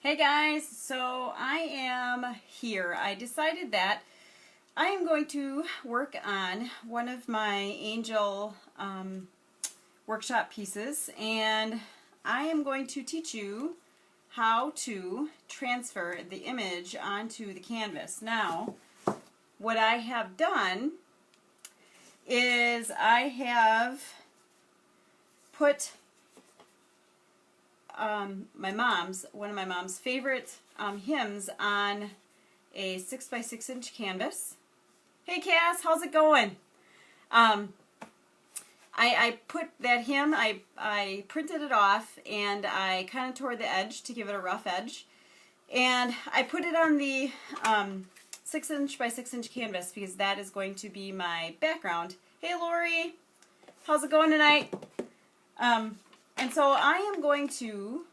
Hey guys, so I am here. I decided that I am going to work on one of my angel workshop pieces, and I am going to teach you how to transfer the image onto the canvas. Now, what I have done is I have put one of my mom's favorite hymns on a 6x6 inch canvas. Hey Cass, how's it going? I put that hymn, I printed it off, and I kind of tore the edge to give it a rough edge. And I put it on the 6-inch-by-6-inch canvas because that is going to be my background. Hey Lori, how's it going tonight? And so I am going to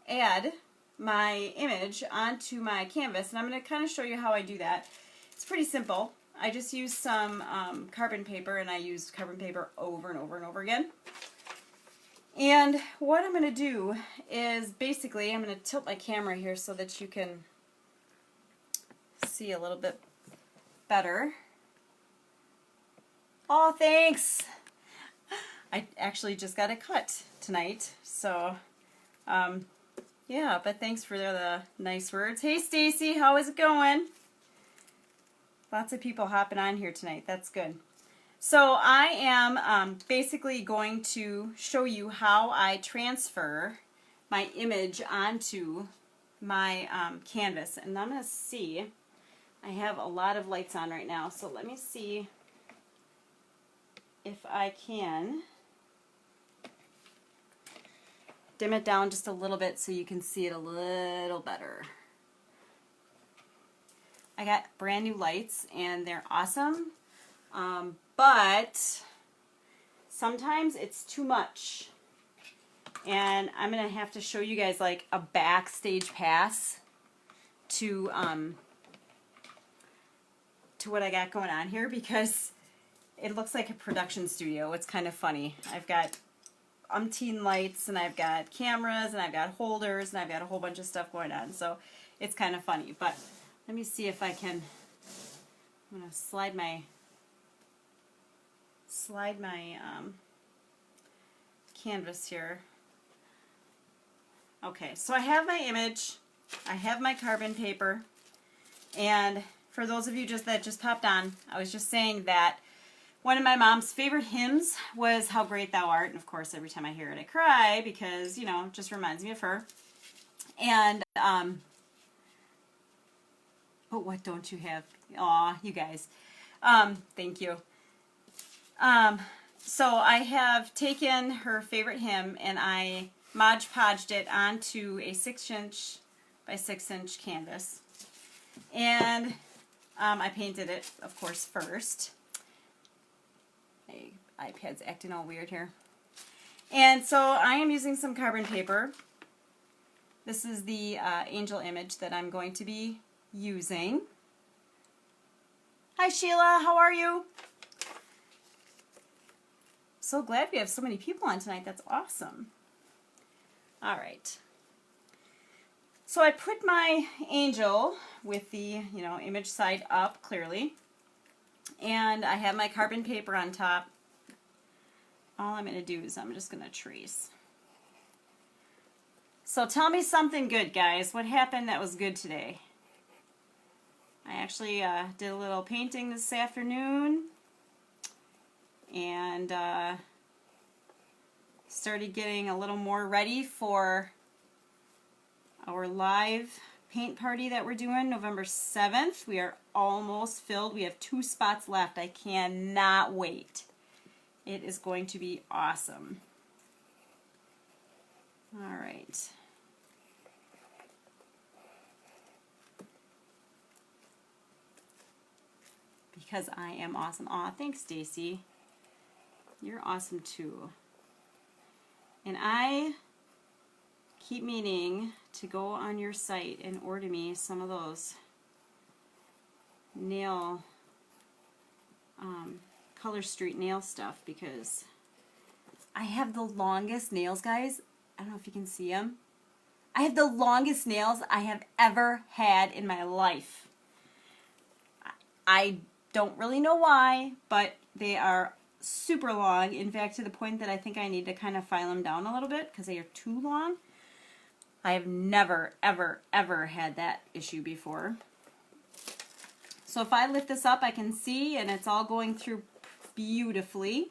add my image onto my canvas, and I'm going to kind of show you how I do that. It's pretty simple. I just use some carbon paper, and I use carbon paper over and over and over again. And what I'm going to do is basically, I'm going to tilt my camera here so that you can see a little bit better. Oh, thanks! I actually just got a cut tonight, so yeah, but thanks for the nice words. Hey Stacy, how is it going? Lots of people hopping on here tonight. That's good. So I am basically going to show you how I transfer my image onto my canvas. And I'm going to see, I have a lot of lights on right now, so let me see if I can dim it down just a little bit so you can see it a little better. I got brand new lights and they're awesome, but sometimes it's too much. And I'm going to have to show you guys like a backstage pass to what I got going on here, because it looks like a production studio. It's kind of funny. I've got umpteen lights, and I've got cameras, and I've got holders, and I've got a whole bunch of stuff going on. So it's kind of funny. But let me see if I can. I'm going to slide my canvas here. Okay, so I have my image. I have my carbon paper, and for those of you that just popped on, I was just saying that one of my mom's favorite hymns was How Great Thou Art. And of course, every time I hear it, I cry because, you know, it just reminds me of her. And, but what don't you have? Aw, you guys. Thank you. So I have taken her favorite hymn and I Mod Podged it onto a 6-inch-by-6-inch canvas. And I painted it, of course, first. My iPad's acting all weird here. And so I am using some carbon paper. This is the angel image that I'm going to be using. Hi Sheila, how are you? So glad we have so many people on tonight. That's awesome. All right. So I put my angel with the, you know, image side up clearly. And I have my carbon paper on top. All I'm going to do is I'm just going to trace. So tell me something good, guys. What happened that was good today? I actually did a little painting this afternoon. And started getting a little more ready for our live paint party that we're doing November 7th. We are almost filled. We have 2 spots left. I cannot wait. It is going to be awesome. All right. Because I am awesome. Aw, thanks, Stacy. You're awesome too. And I keep meaning to go on your site and order me some of those nail, Color Street nail stuff, because I have the longest nails, guys. I don't know if you can see them. I have the longest nails I have ever had in my life. I don't really know why, but they are super long. In fact, to the point that I think I need to kind of file them down a little bit because they are too long. I have never, ever, ever had that issue before. So if I lift this up, I can see, and it's all going through beautifully.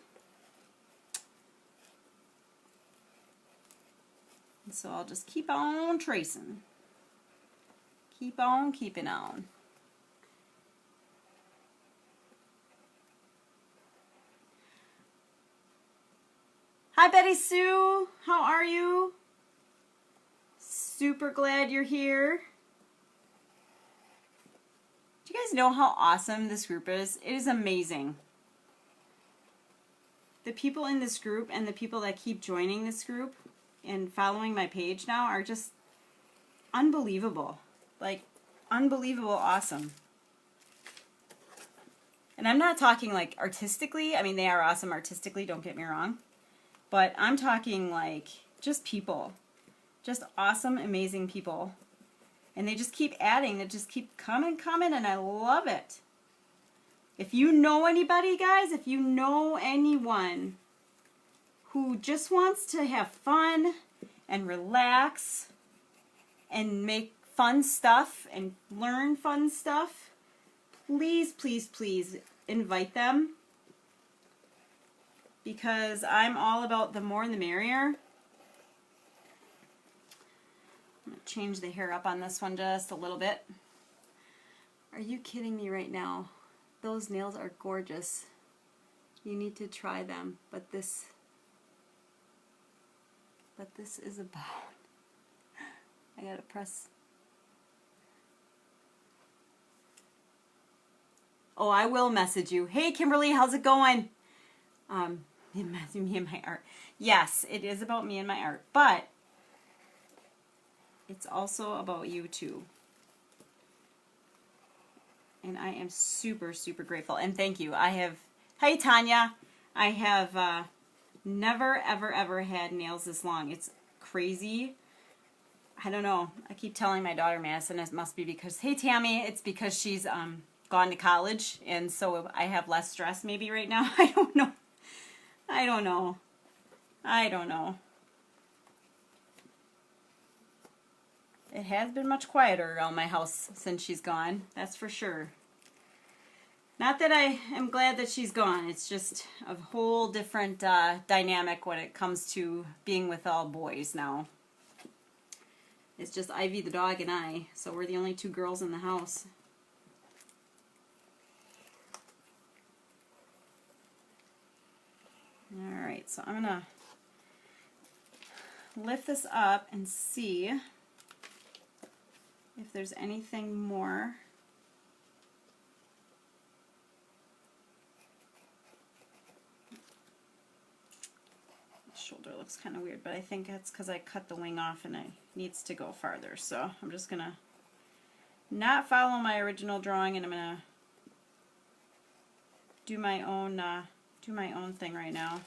And so I'll just keep on tracing. Keep on keeping on. Hi, Betty Sue. How are you? Super glad you're here. Do you guys know how awesome this group is? It is amazing. The people in this group and the people that keep joining this group and following my page now are just unbelievable. Like, unbelievable awesome. And I'm not talking like artistically. I mean, they are awesome artistically, don't get me wrong. But I'm talking like just people. Just awesome, amazing people. And they just keep adding. They just keep coming, and I love it. If you know anybody, guys, if you know anyone who just wants to have fun and relax and make fun stuff and learn fun stuff, please, please, please invite them. Because I'm all about the more the merrier. I'm going to change the hair up on this one just a little bit. Are you kidding me right now? Those nails are gorgeous. You need to try them. But this is about... I gotta press... Oh, I will message you. Hey, Kimberly, how's it going? Me and my art. Yes, it is about me and my art, but it's also about you too. And I am super, super grateful. And thank you. Hey Tanya, I have never, ever, ever had nails this long. It's crazy. I don't know. I keep telling my daughter Madison it must be because, hey Tammy, it's because she's gone to college, and so I have less stress maybe right now. I don't know. I don't know. It has been much quieter around my house since she's gone. That's for sure. Not that I am glad that she's gone. It's just a whole different dynamic when it comes to being with all boys now. It's just Ivy the dog and I, so we're the only two girls in the house. Alright, so I'm going to lift this up and see if there's anything more. The shoulder looks kind of weird, but I think it's because I cut the wing off and it needs to go farther. So I'm just going to not follow my original drawing, and I'm going to do my own thing right now.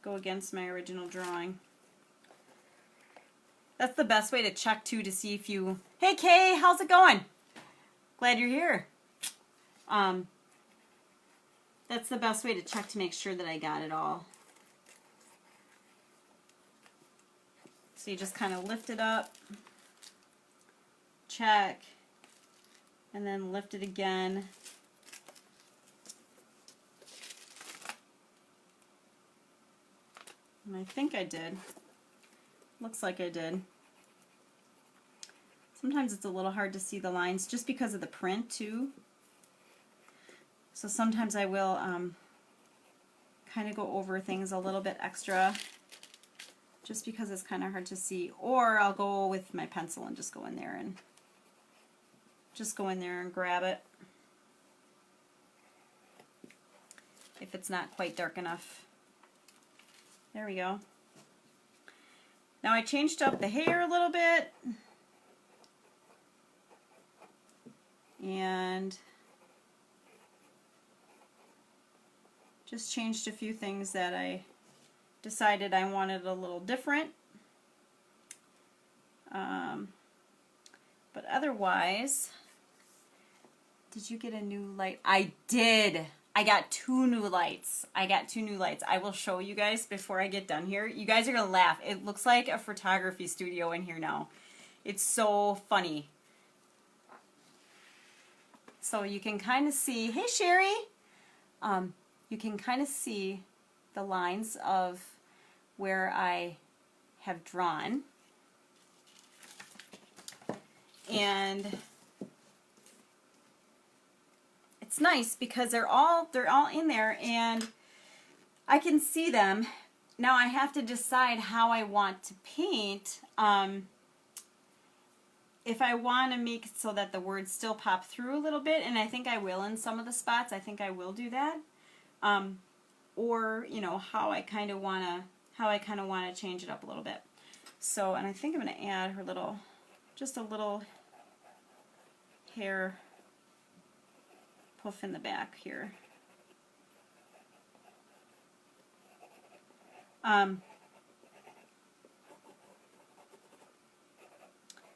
Go against my original drawing. That's the best way to check too, to see if you... Hey Kay, how's it going? Glad you're here. That's the best way to check to make sure that I got it all. So you just kind of lift it up, check, and then lift it again. And I think I did. Looks like I did. Sometimes it's a little hard to see the lines just because of the print too. So sometimes I will kind of go over things a little bit extra just because it's kind of hard to see. Or I'll go with my pencil and just go in there and grab it if it's not quite dark enough. There we go. Now I changed up the hair a little bit, and just changed a few things that I decided I wanted a little different. otherwise, did you get a new light? I did. I got 2 new lights. I will show you guys before I get done here. You guys are going to laugh. It looks like a photography studio in here now. It's so funny. So you can kind of see, hey Sherry, you can kind of see the lines of where I have drawn. And it's nice because they're all in there and I can see them. Now I have to decide how I want to paint. If I want to make it so that the words still pop through a little bit, and I think I will in some of the spots, I think I will do that. Or, you know, how I kind of want to change it up a little bit. So, and I think I'm going to add her little, just a little hair puff in the back here.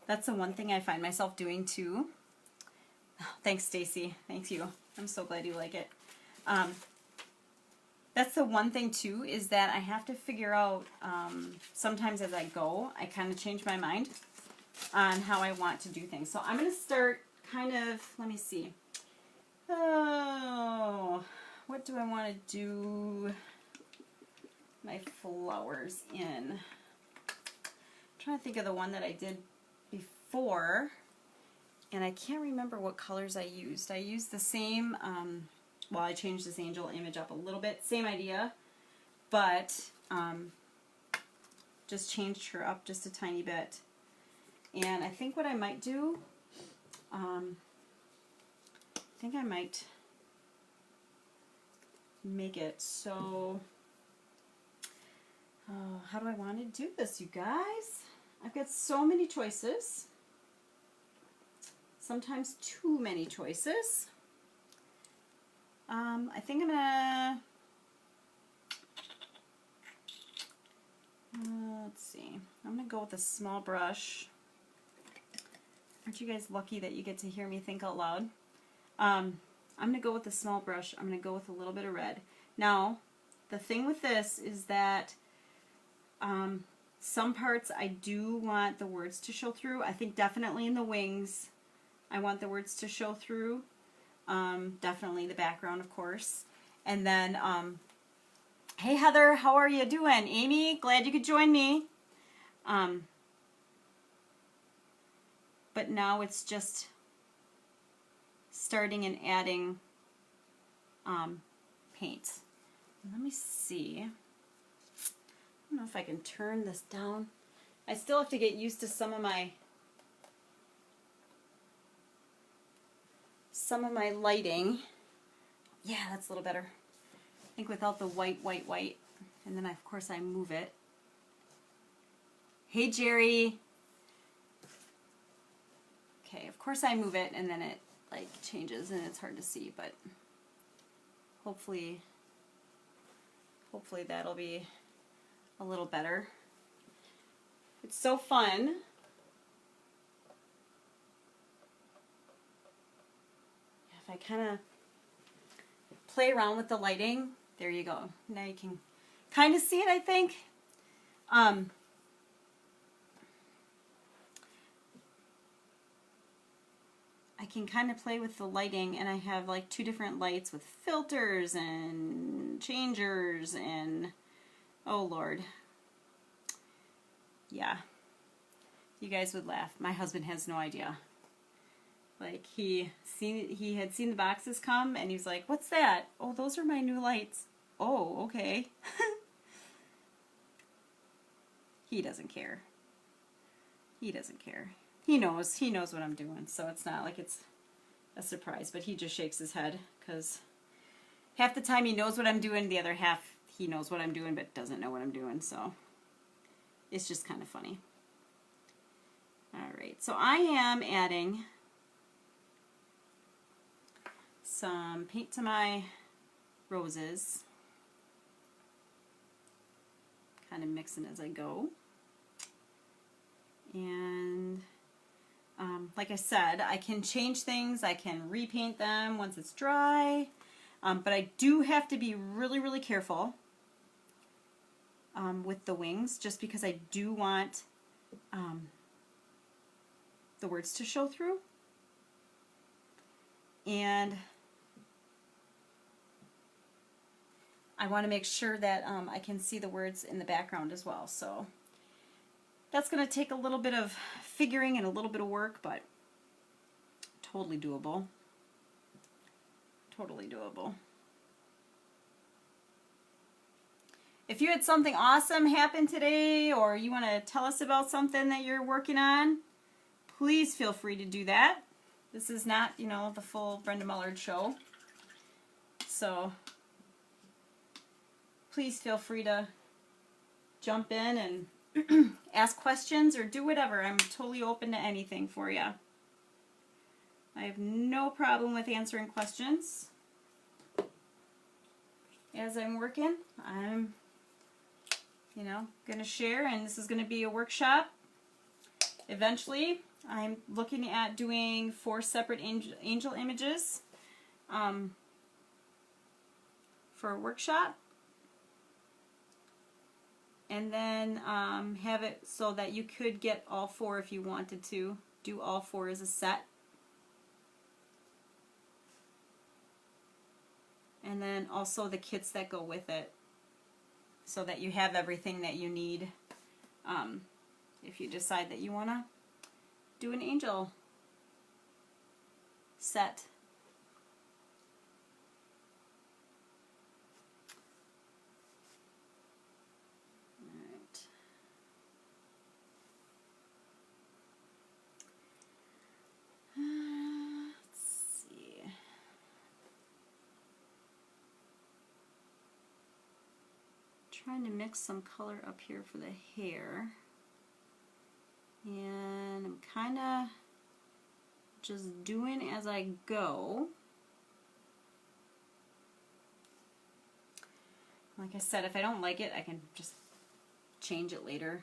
That's the one thing I find myself doing too. Oh, thanks, Stacy. Thank you. I'm so glad you like it. That's the one thing too, is that I have to figure out, sometimes as I go, I kind of change my mind on how I want to do things. So I'm going to start kind of, let me see. Oh, what do I want to do my flowers in? I'm trying to think of the one that I did before, and I can't remember what colors I used. I used the same, well, I changed this angel image up a little bit, same idea, but just changed her up just a tiny bit. And I think what I might do, I think I might make it so, how do I want to do this, you guys? I've got so many choices, sometimes too many choices. I think I'm gonna, let's see, I'm gonna go with a small brush. Aren't you guys lucky that you get to hear me think out loud? I'm gonna go with a small brush. I'm gonna go with a little bit of red. Now, the thing with this is that some parts I do want the words to show through. I think definitely in the wings I want the words to show through. Definitely the background, of course. And then, hey Heather, how are you doing? Amy, glad you could join me. But now it's just starting and adding paint. Let me see. I don't know if I can turn this down. I still have to get used to some of my lighting. Yeah, that's a little better. I think without the white. And then of course I move it. Hey Jerry. Okay, of course I move it and then it like changes and it's hard to see, but hopefully that'll be a little better. It's so fun. If I kind of play around with the lighting, there you go. Now you can kind of see it, I think. I can kind of play with the lighting, and I have like 2 different lights with filters and changers and oh Lord. Yeah. You guys would laugh. My husband has no idea. Like he had seen the boxes come and he's like, "What's that?" "Oh, those are my new lights." "Oh, okay." He doesn't care. He doesn't care. He knows what I'm doing, so it's not like it's a surprise, but he just shakes his head because half the time he knows what I'm doing, the other half he knows what I'm doing but doesn't know what I'm doing, so it's just kind of funny. Alright, so I am adding some paint to my roses, kind of mixing as I go. And like like I said, I can change things, I can repaint them once it's dry, but I do have to be really, really careful with the wings, just because I do want the words to show through. And I want to make sure that I can see the words in the background as well. So that's going to take a little bit of figuring and a little bit of work, but totally doable. Totally doable. If you had something awesome happen today, or you want to tell us about something that you're working on, please feel free to do that. This is not, you know, the full Brenda Mullard show. So please feel free to jump in and ask questions or do whatever. I'm totally open to anything for you. I have no problem with answering questions. As I'm working, I'm, you know, going to share, and this is going to be a workshop. Eventually, I'm looking at doing 4 separate angel images for a workshop. And then have it so that you could get all 4 if you wanted to. Do all 4 as a set. And then also the kits that go with it, so that you have everything that you need if you decide that you want to do an angel set. Alright. Let's see. Trying to mix some color up here for the hair. And I'm kind of just doing as I go. Like I said, if I don't like it, I can just change it later.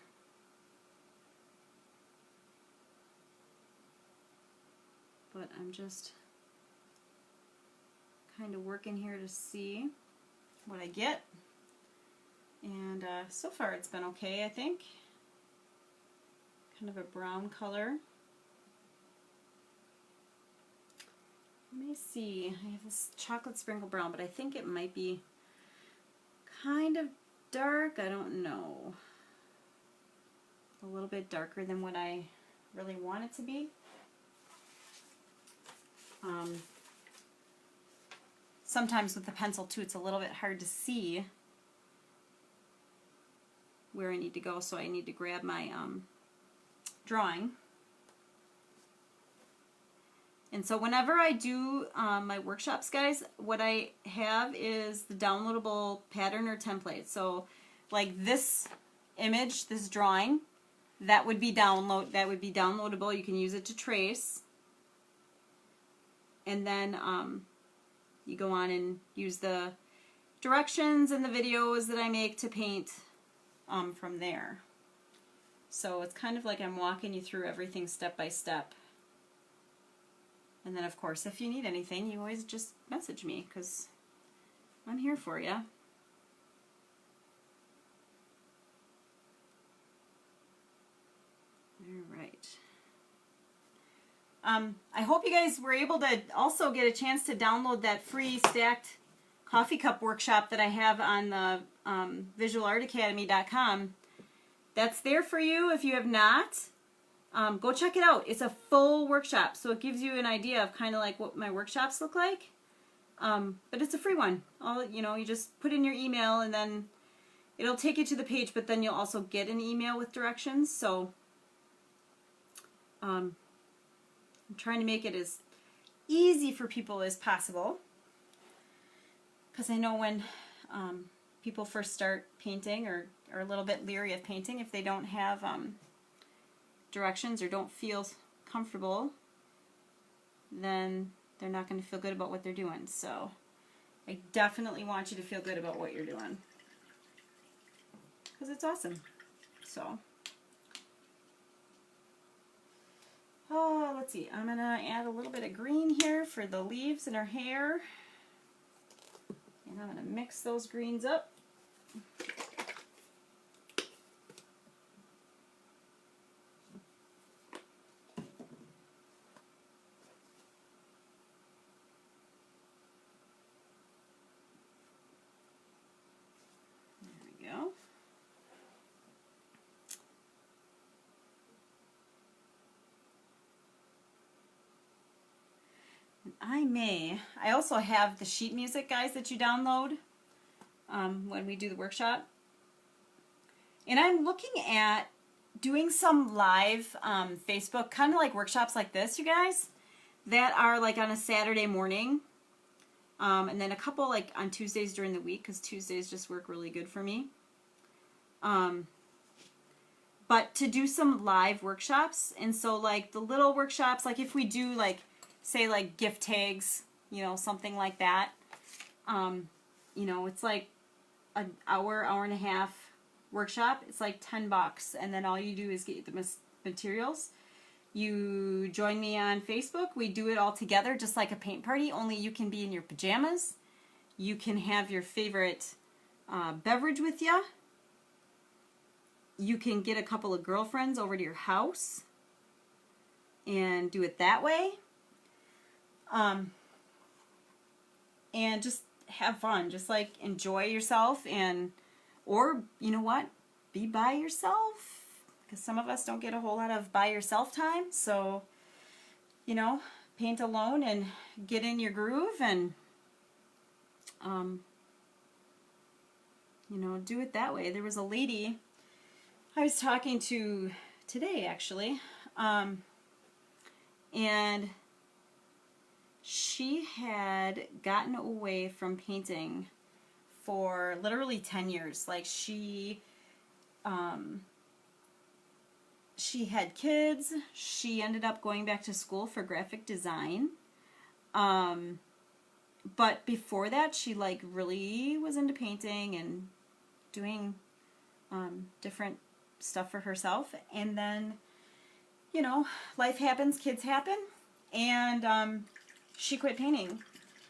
But I'm just kind of working here to see what I get. And so far it's been okay, I think. Kind of a brown color. Let me see. I have this chocolate sprinkle brown, but I think it might be kind of dark. I don't know. A little bit darker than what I really want it to be. Sometimes with the pencil too, it's a little bit hard to see where I need to go, so I need to grab my drawing. And so whenever I do my workshops, guys, what I have is the downloadable pattern or template. So like this image, this drawing, that would be downloadable. You can use it to trace. And then you go on and use the directions and the videos that I make to paint from there. So it's kind of like I'm walking you through everything step by step. And then of course, if you need anything, you always just message me, because I'm here for you. All right. I hope you guys were able to also get a chance to download that free stacked coffee cup workshop that I have on the visualartacademy.com. That's there for you if you have not. Go check it out. It's a full workshop, so it gives you an idea of kind of like what my workshops look like. But it's a free one. You just put in your email and then it'll take you to the page, but then you'll also get an email with directions. So I'm trying to make it as easy for people as possible, because I know when people first start painting or are a little bit leery of painting, if they don't have directions or don't feel comfortable, then they're not going to feel good about what they're doing. So I definitely want you to feel good about what you're doing, because it's awesome. So let's see. I'm going to add a little bit of green here for the leaves in her hair. And I'm going to mix those greens up. There we go. I also have the sheet music, guys, that you download when we do the workshop. And I'm looking at doing some live Facebook, kind of like workshops like this, you guys, that are like on a Saturday morning. And then a couple like on Tuesdays during the week, because Tuesdays just work really good for me. But to do some live workshops. And so like the little workshops, like if we do like, say like gift tags, you know, something like that. You know, it's like an hour and a half workshop. It's like $10, and then all you do is get the materials. You join me on Facebook. We do it all together, just like a paint party, only you can be in your pajamas. You can have your favorite beverage with you. You can get a couple of girlfriends over to your house and do it that way. And just have fun, just like enjoy yourself, and or you know what, be by yourself, because some of us don't get a whole lot of by yourself time. So you know, paint alone and get in your groove, and you know, do it that way. There was a lady I was talking to today actually, and she had gotten away from painting for literally 10 years. Like she had kids. She ended up going back to school for graphic design. But before that, she like really was into painting and doing different stuff for herself. And then, you know, life happens, kids happen, and she quit painting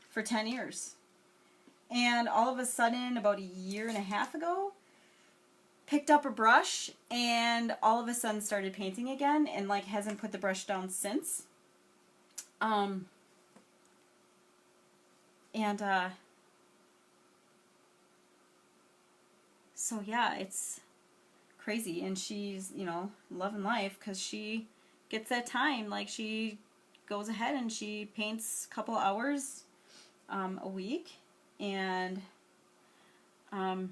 for 10 years. And all of a sudden, about a year and a half ago, picked up a brush and all of a sudden started painting again, and like hasn't put the brush down since. So yeah, it's crazy, and she's, you know, loving life because she gets that time. Like she goes ahead and she paints a couple hours a week, and you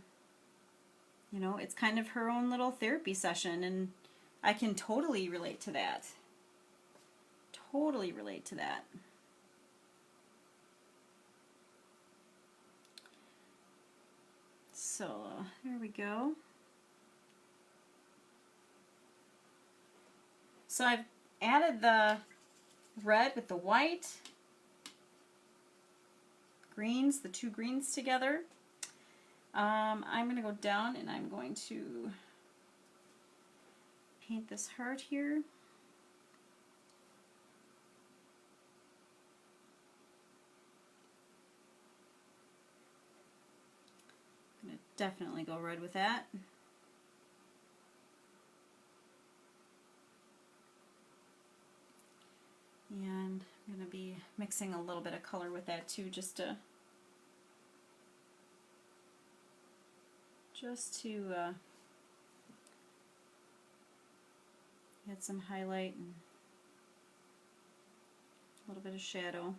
know, it's kind of her own little therapy session, and I can totally relate to that. Totally relate to that. So there we go. So I've added the red with the white, greens, the two greens together. I'm going to go down and I'm going to paint this heart here. I'm going to definitely go red with that. And I'm going to be mixing a little bit of color with that too, just to add some highlight and a little bit of shadow.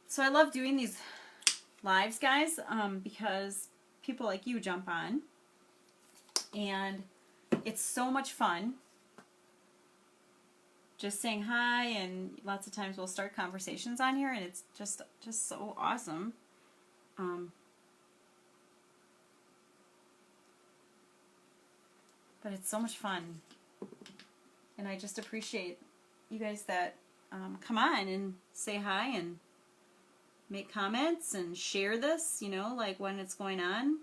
So I love doing these lives, guys, because people like you jump on, and it's so much fun just saying hi, and lots of times we'll start conversations on here, and it's just so awesome. But it's so much fun, and I just appreciate you guys that come on and say hi, and make comments and share this, you know, like when it's going on.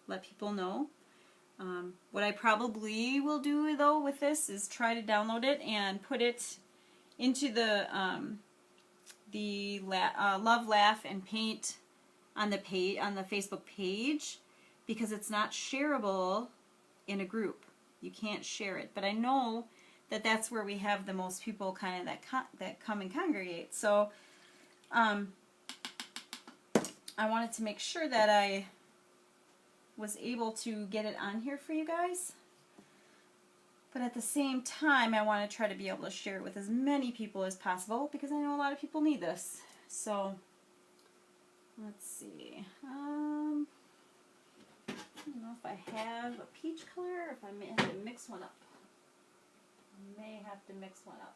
Let people know. What I probably will do though with this is try to download it and put it into the Love, Laugh, and Paint on the Facebook page, because it's not shareable in a group. You can't share it. But I know that that's where we have the most people kind of that come and congregate. So I wanted to make sure that I was able to get it on here for you guys. But at the same time, I want to try to be able to share it with as many people as possible, because I know a lot of people need this. So, let's see. I don't know if I have a peach color or if I may have to mix one up. I may have to mix one up.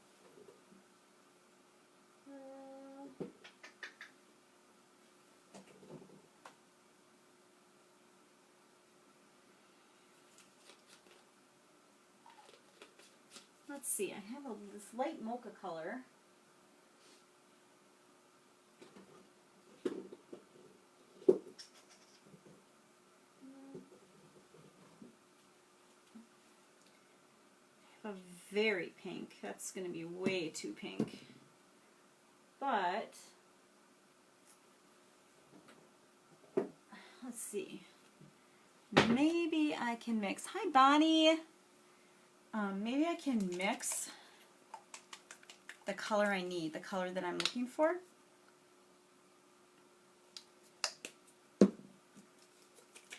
Let's see, I have this light mocha color. I have a very pink. That's going to be way too pink. But, let's see. Maybe I can mix. Hi, Bonnie. Maybe I can mix the color I need, the color that I'm looking for.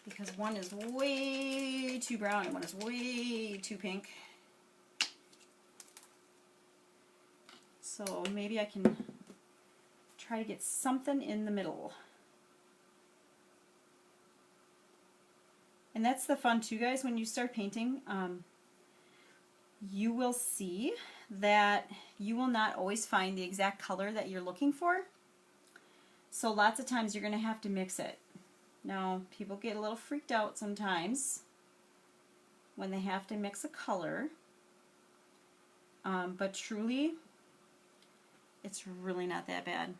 Because one is way too brown and one is way too pink. So maybe I can try to get something in the middle. And that's the fun too, guys, when you start painting. You will see that you will not always find the exact color that you're looking for. So lots of times you're going to have to mix it. Now, people get a little freaked out sometimes when they have to mix a color. But truly, it's really not that bad.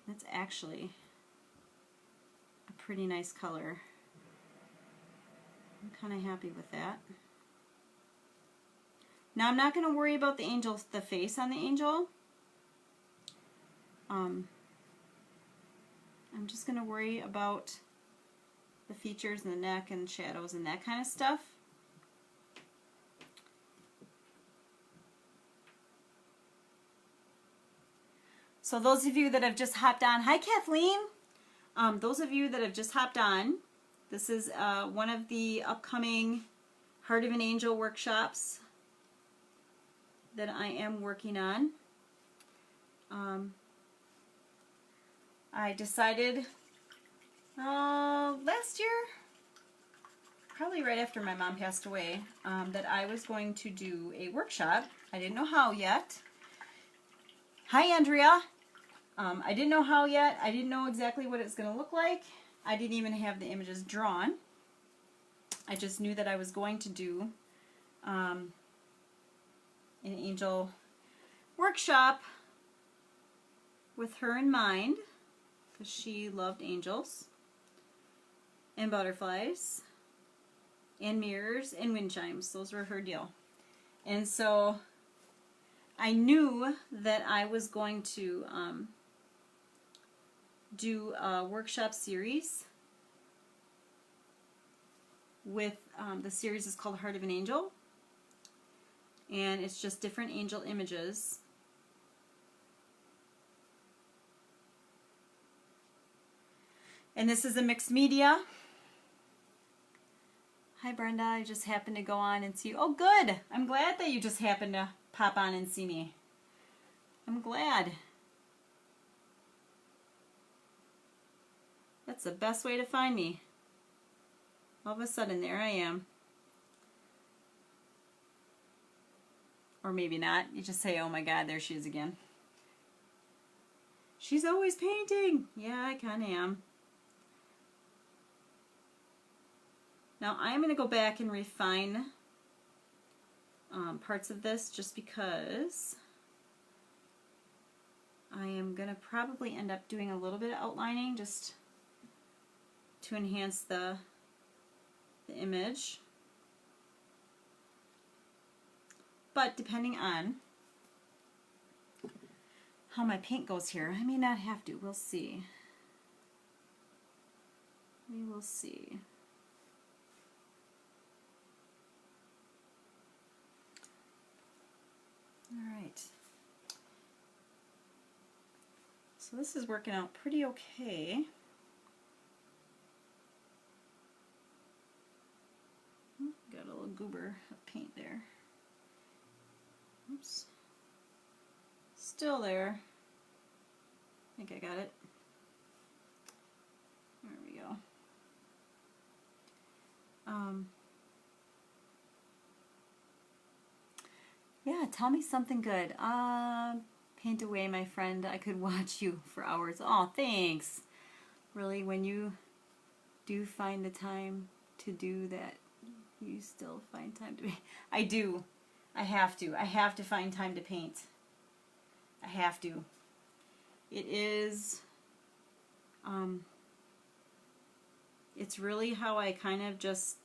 That's actually a pretty nice color. I'm kind of happy with that. Now I'm not going to worry about the face on the angel. I'm just going to worry about the features and the neck and shadows and that kind of stuff. So those of you that have just hopped on, hi Kathleen. Those of you that have just hopped on, this is one of the upcoming Heart of an Angel workshops that I am working on. I decided last year, probably right after my mom passed away, that I was going to do a workshop. I didn't know how yet. Hi Andrea. I didn't know how yet. I didn't know exactly what it's going to look like. I didn't even have the images drawn. I just knew that I was going to do an angel workshop with her in mind, because she loved angels and butterflies and mirrors and wind chimes. Those were her deal. And so I knew that I was going to do a workshop series with, the series is called Heart of an Angel, and it's just different angel images. And this is a mixed media. Hi Brenda, I just happened to go on and see you. Oh good, I'm glad that you just happened to pop on and see me. I'm glad. That's the best way to find me. All of a sudden, there I am. Or maybe not. You just say, oh my God, there she is again. She's always painting. Yeah, I kind of am. Now, I'm going to go back and refine parts of this just because I am going to probably end up doing a little bit of outlining just to enhance the image. But depending on how my paint goes here, I may not have to. We'll see. We will see. All right. So this is working out pretty okay. Got a little goober of paint there. Oops. Still there. I think I got it. There we go. Yeah, tell me something good. Paint away, my friend. I could watch you for hours. Oh, thanks. Really, when you do find the time to do that, you still find time to paint. I do. I have to. I have to find time to paint. I have to. It is, it's really how I kind of just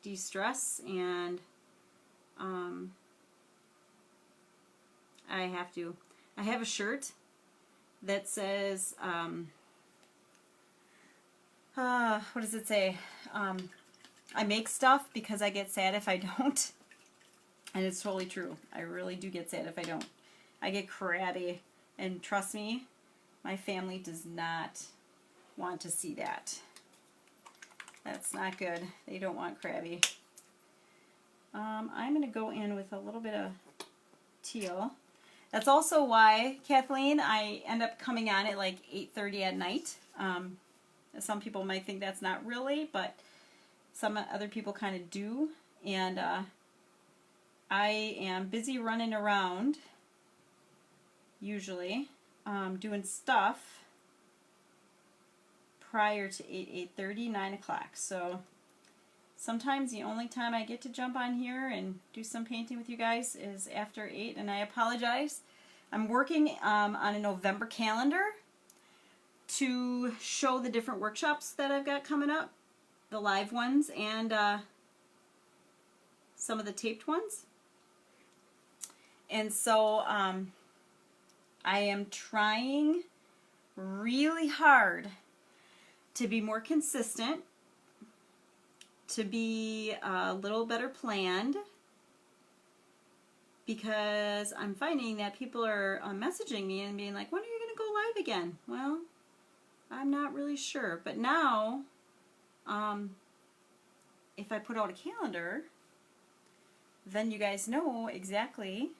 de-stress, and I have to. I have a shirt that says, what does it say? I make stuff because I get sad if I don't. And it's totally true. I really do get sad if I don't. I get crabby. And trust me, my family does not want to see that. That's not good. They don't want crabby. I'm going to go in with a little bit of teal. That's also why, Kathleen, I end up coming on at like 8:30 at night. Some people might think that's not really, but some other people kind of do. And I am busy running around, usually, doing stuff prior to 8:30, 9 o'clock. So sometimes the only time I get to jump on here and do some painting with you guys is after 8, and I apologize. I'm working on a November calendar to show the different workshops that I've got coming up, the live ones and some of the taped ones. And so I am trying really hard to be more consistent, to be a little better planned, because I'm finding that people are messaging me and being like, when are you going to go live again? Well, I'm not really sure. But now, if I put out a calendar, then you guys know exactly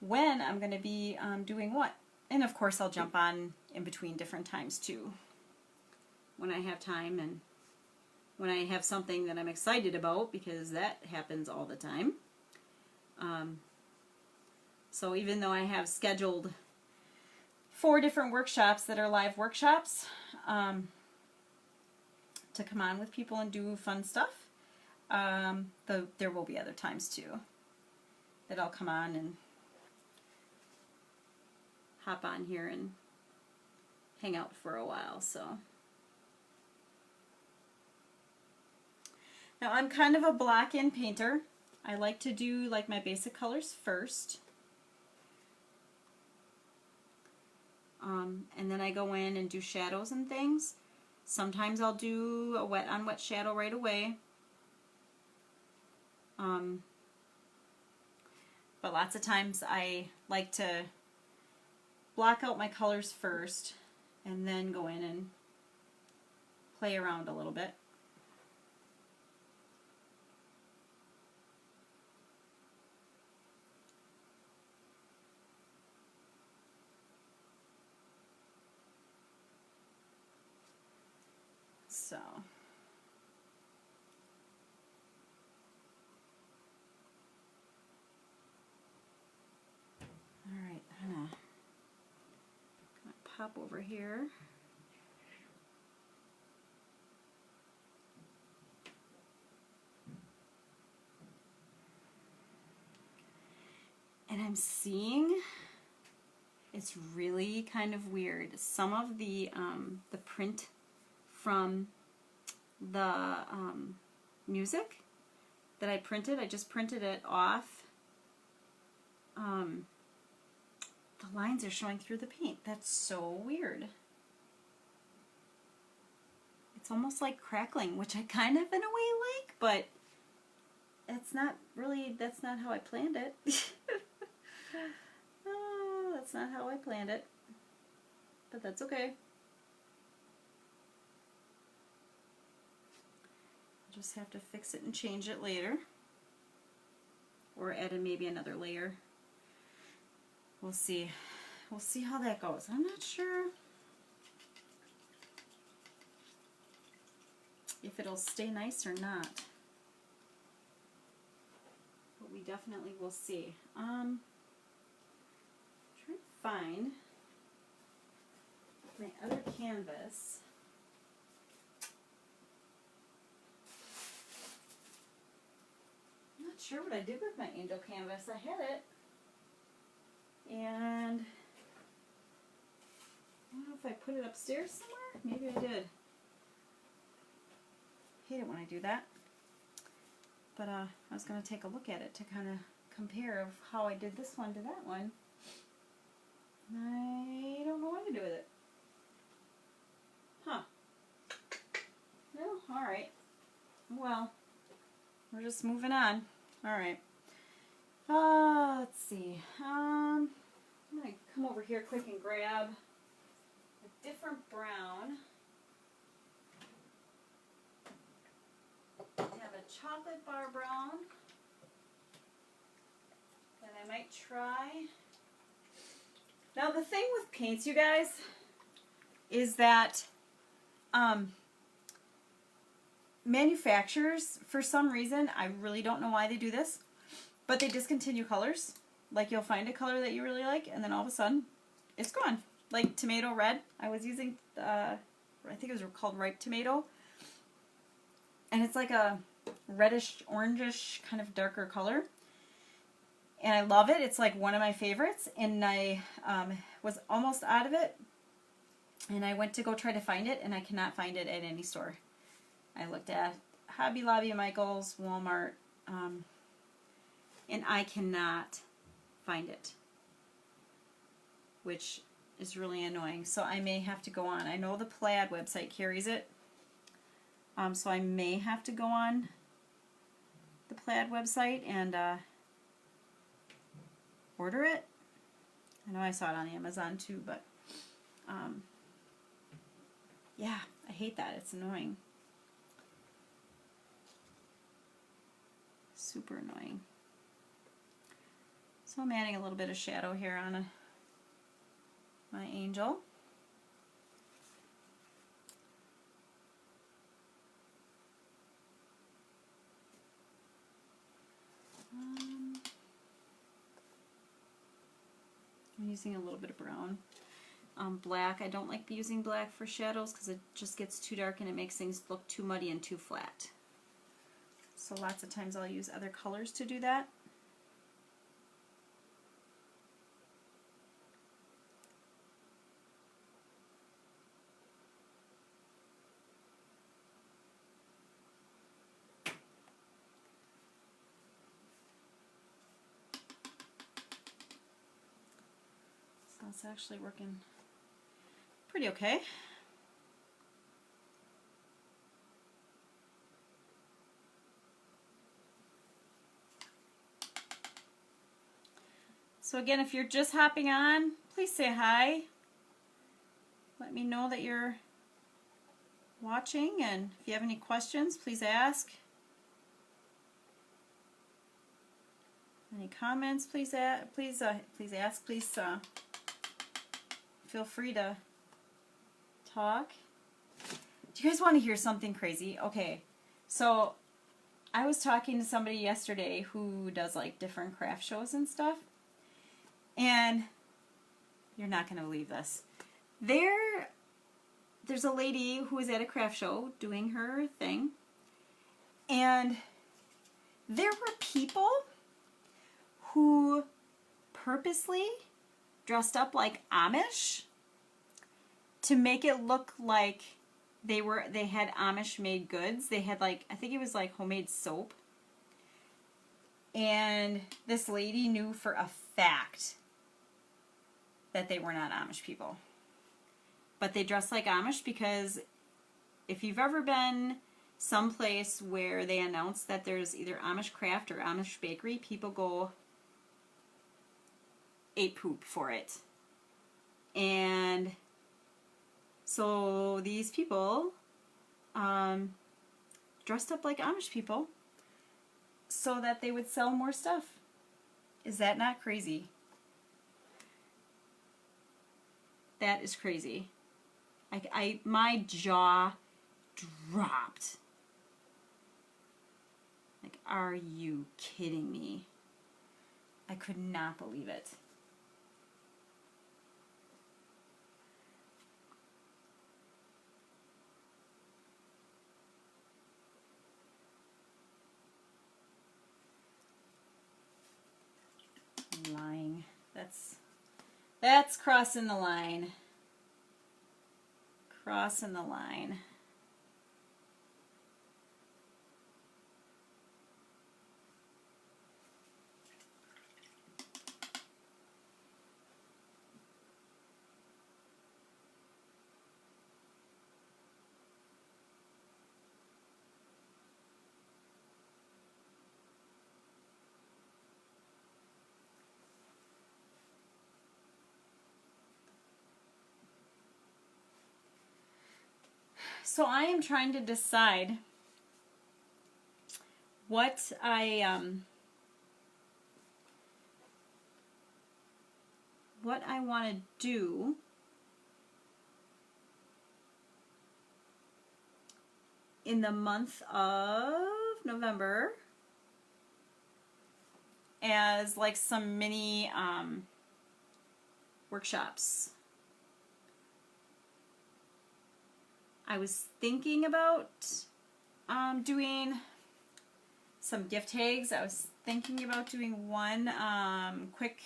when I'm going to be doing what. And of course I'll jump on in between different times too, when I have time and when I have something that I'm excited about, because that happens all the time. So even though I have scheduled 4 different workshops that are live workshops to come on with people and do fun stuff, there will be other times too that I'll come on and hop on here and hang out for a while. So now I'm kind of a black in painter. I like to do like my basic colors first, and then I go in and do shadows and things. Sometimes I'll do a wet on wet shadow right away, but lots of times I like to block out my colors first and then go in and play around a little bit. So alright, I'm gonna pop over here. I'm seeing, it's really kind of weird. Some of the print from the music that I printed, I just printed it off. The lines are showing through the paint. That's so weird. It's almost like crackling, which I kind of in a way like, but it's not really, that's not how I planned it. Oh, that's not how I planned it. But that's okay. I'll just have to fix it and change it later. Or add in maybe another layer. We'll see. We'll see how that goes. I'm not sure if it'll stay nice or not. But we definitely will see. Trying to find my other canvas. I'm not sure what I did with my angel canvas. I had it. And I don't know if I put it upstairs somewhere. Maybe I did. Hate it when I do that. But I was going to take a look at it to kind of compare of how I did this one to that one. I don't know what to do with it. Huh. No? Alright. Well, we're just moving on. Alright. Let's see. I'm going to come over here quick and grab a different brown. I have a chocolate bar brown that I might try. Now the thing with paints, you guys, is that manufacturers, for some reason, I really don't know why they do this, but they discontinue colors. Like you'll find a color that you really like, and then all of a sudden, it's gone. Like tomato red. I was using, I think it was called Ripe Tomato. And it's like a reddish, orangish, kind of darker color. And I love it. It's like one of my favorites. And I was almost out of it. And I went to go try to find it, and I cannot find it at any store. I looked at Hobby Lobby, Michael's, Walmart, and I cannot find it, which is really annoying. So I may have to go on. I know the Plaid website carries it, so I may have to go on the Plaid website and order it. I know I saw it on Amazon too, but yeah, I hate that. It's annoying. Super annoying. So I'm adding a little bit of shadow here on my angel. I'm using a little bit of brown. Black, I don't like using black for shadows because it just gets too dark and it makes things look too muddy and too flat. So lots of times I'll use other colors to do that. So it's actually working pretty okay. So again, if you're just hopping on, please say hi. Let me know that you're watching, and if you have any questions, please ask. Any comments, please ask. Please feel free to talk. Do you guys want to hear something crazy? Okay, so I was talking to somebody yesterday who does like different craft shows and stuff, and you're not going to believe this. There's a lady who is at a craft show doing her thing, and there were people who purposely dressed up like Amish to make it look like they had Amish made goods. They had like, I think it was like homemade soap. And this lady knew for a fact that they were not Amish people. But they dress like Amish because if you've ever been someplace where they announce that there's either Amish craft or Amish bakery, people go ape poop for it. And so these people dressed up like Amish people so that they would sell more stuff. Is that not crazy? That is crazy. My jaw dropped. Like, are you kidding me? I could not believe it. Lying. That's crossing the line. Crossing the line. So I am trying to decide what I want to do in the month of November as like some mini workshops. I was thinking about doing some gift tags. I was thinking about doing one quick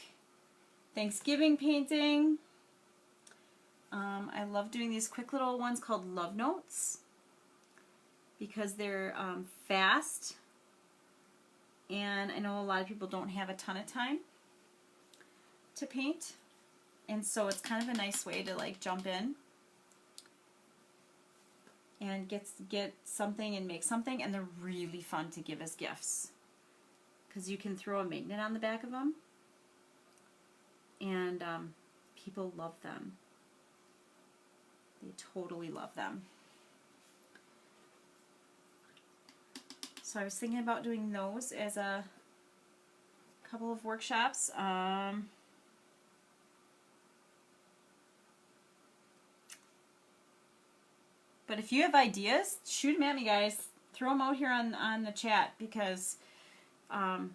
Thanksgiving painting. I love doing these quick little ones called love notes because they're fast, and I know a lot of people don't have a ton of time to paint, and so it's kind of a nice way to like jump in and get something and make something, and they're really fun to give as gifts because you can throw a magnet on the back of them, and people love them. They totally love them. So I was thinking about doing those as a couple of workshops. But if you have ideas, shoot them at me, guys. Throw them out here on the chat because I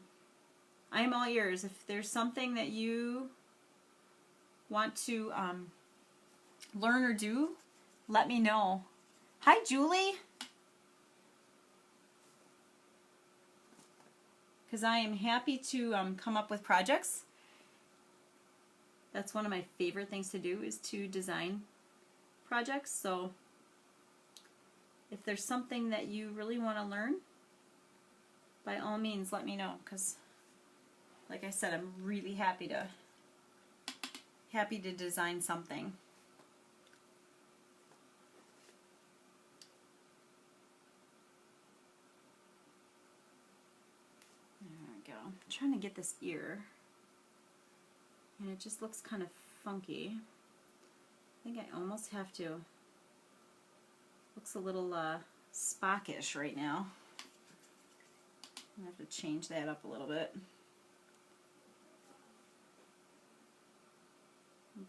am all ears. If there's something that you want to learn or do, let me know. Hi, Julie. Because I am happy to come up with projects. That's one of my favorite things to do is to design projects. So if there's something that you really want to learn, by all means let me know, because like I said, I'm really happy to design something. There we go. I'm trying to get this ear, and it just looks kind of funky. I think I almost have to. Looks a little Spockish right now. I have to change that up a little bit.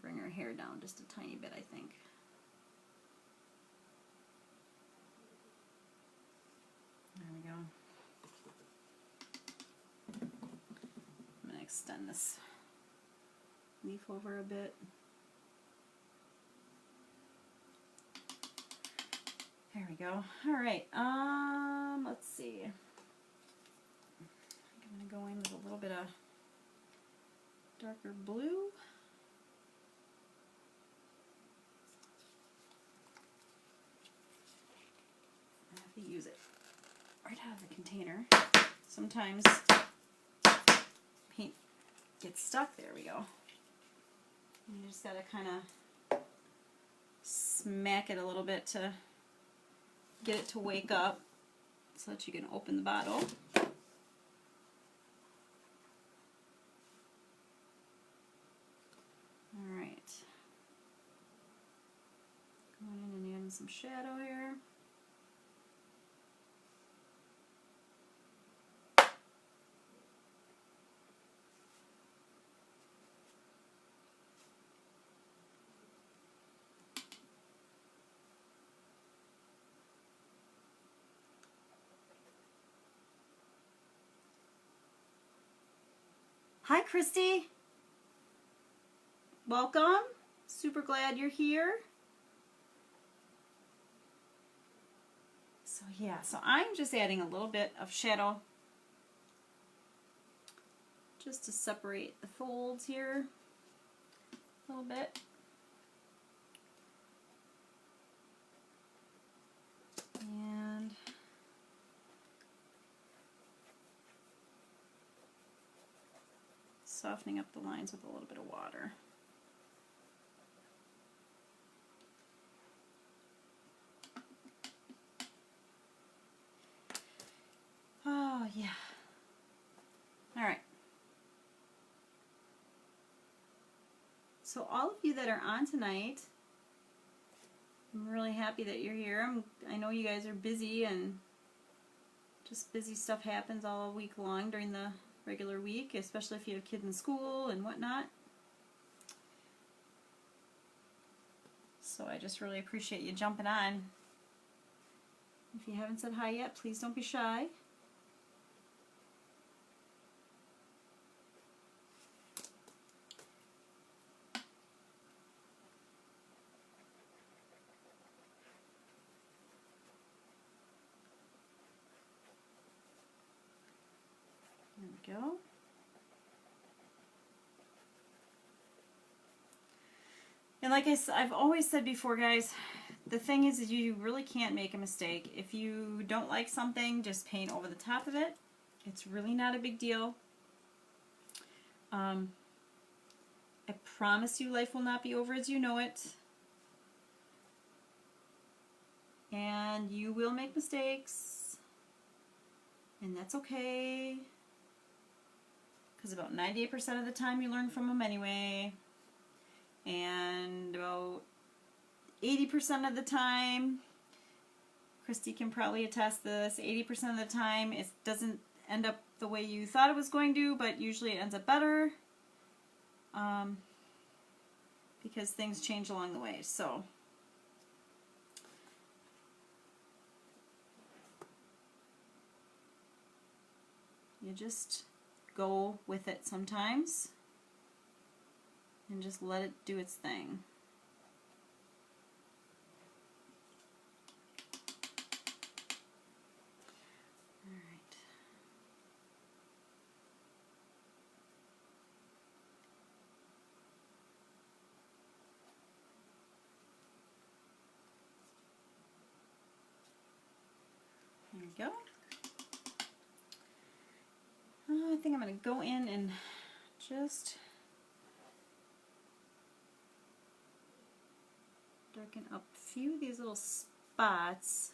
Bring her hair down just a tiny bit, I think. There we go. I'm going to extend this leaf over a bit. There we go. All right. Let's see. I'm going to go in with a little bit of darker blue. I have to use it right out of the container. Sometimes paint gets stuck. There we go. And you just gotta kind of smack it a little bit to get it to wake up so that you can open the bottle. Alright. Going in and adding some shadow here. Hi, Christy. Welcome. Super glad you're here. So yeah, so I'm just adding a little bit of shadow just to separate the folds here a little bit. And softening up the lines with a little bit of water. Oh, yeah. All right. So all of you that are on tonight, I'm really happy that you're here. I know you guys are busy, and just busy stuff happens all week long during the regular week, especially if you have kids in school and whatnot. So I just really appreciate you jumping on. If you haven't said hi yet, please don't be shy. There we go. And like I've always said before, guys, the thing is you really can't make a mistake. If you don't like something, just paint over the top of it. It's really not a big deal. I promise you life will not be over as you know it. And you will make mistakes. And that's okay. Because about 98% of the time you learn from them anyway. And about 80% of the time, Christy can probably attest this, 80% of the time it doesn't end up the way you thought it was going to, but usually it ends up better. Because things change along the way. So you just go with it sometimes and just let it do its thing. All right. There we go. I think I'm going to go in and just darken up a few of these little spots.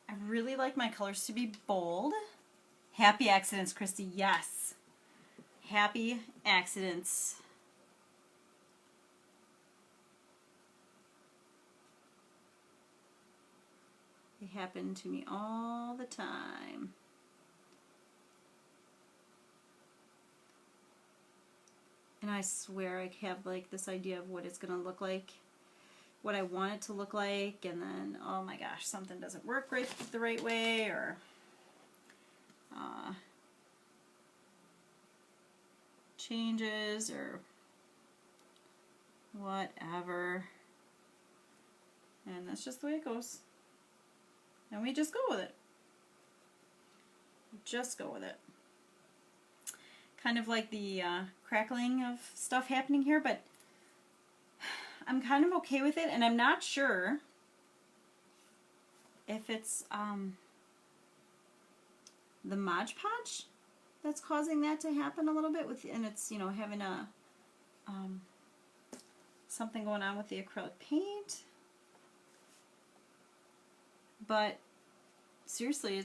I really like my colors to be bold. Happy accidents, Christy. Yes. Happy accidents. They happen to me all the time. And I swear I have like this idea of what it's going to look like, what I want it to look like, and then, oh my gosh, something doesn't work the right way, or changes or whatever. And that's just the way it goes. And we just go with it. Just go with it. Kind of like the crackling of stuff happening here, but I'm kind of okay with it, and I'm not sure if it's the Mod Podge that's causing that to happen a little bit with, and it's, you know, having a something going on with the acrylic paint. But seriously,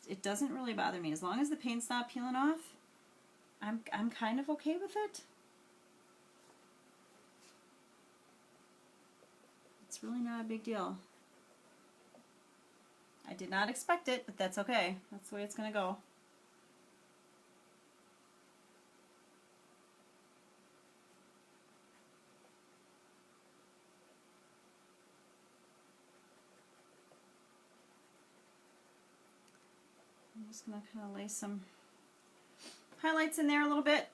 it doesn't really bother me as long as the paint's not peeling off. I'm kind of okay with it. It's really not a big deal. I did not expect it, but that's okay. That's the way it's going to go. I'm just going to kind of lay some highlights in there a little bit.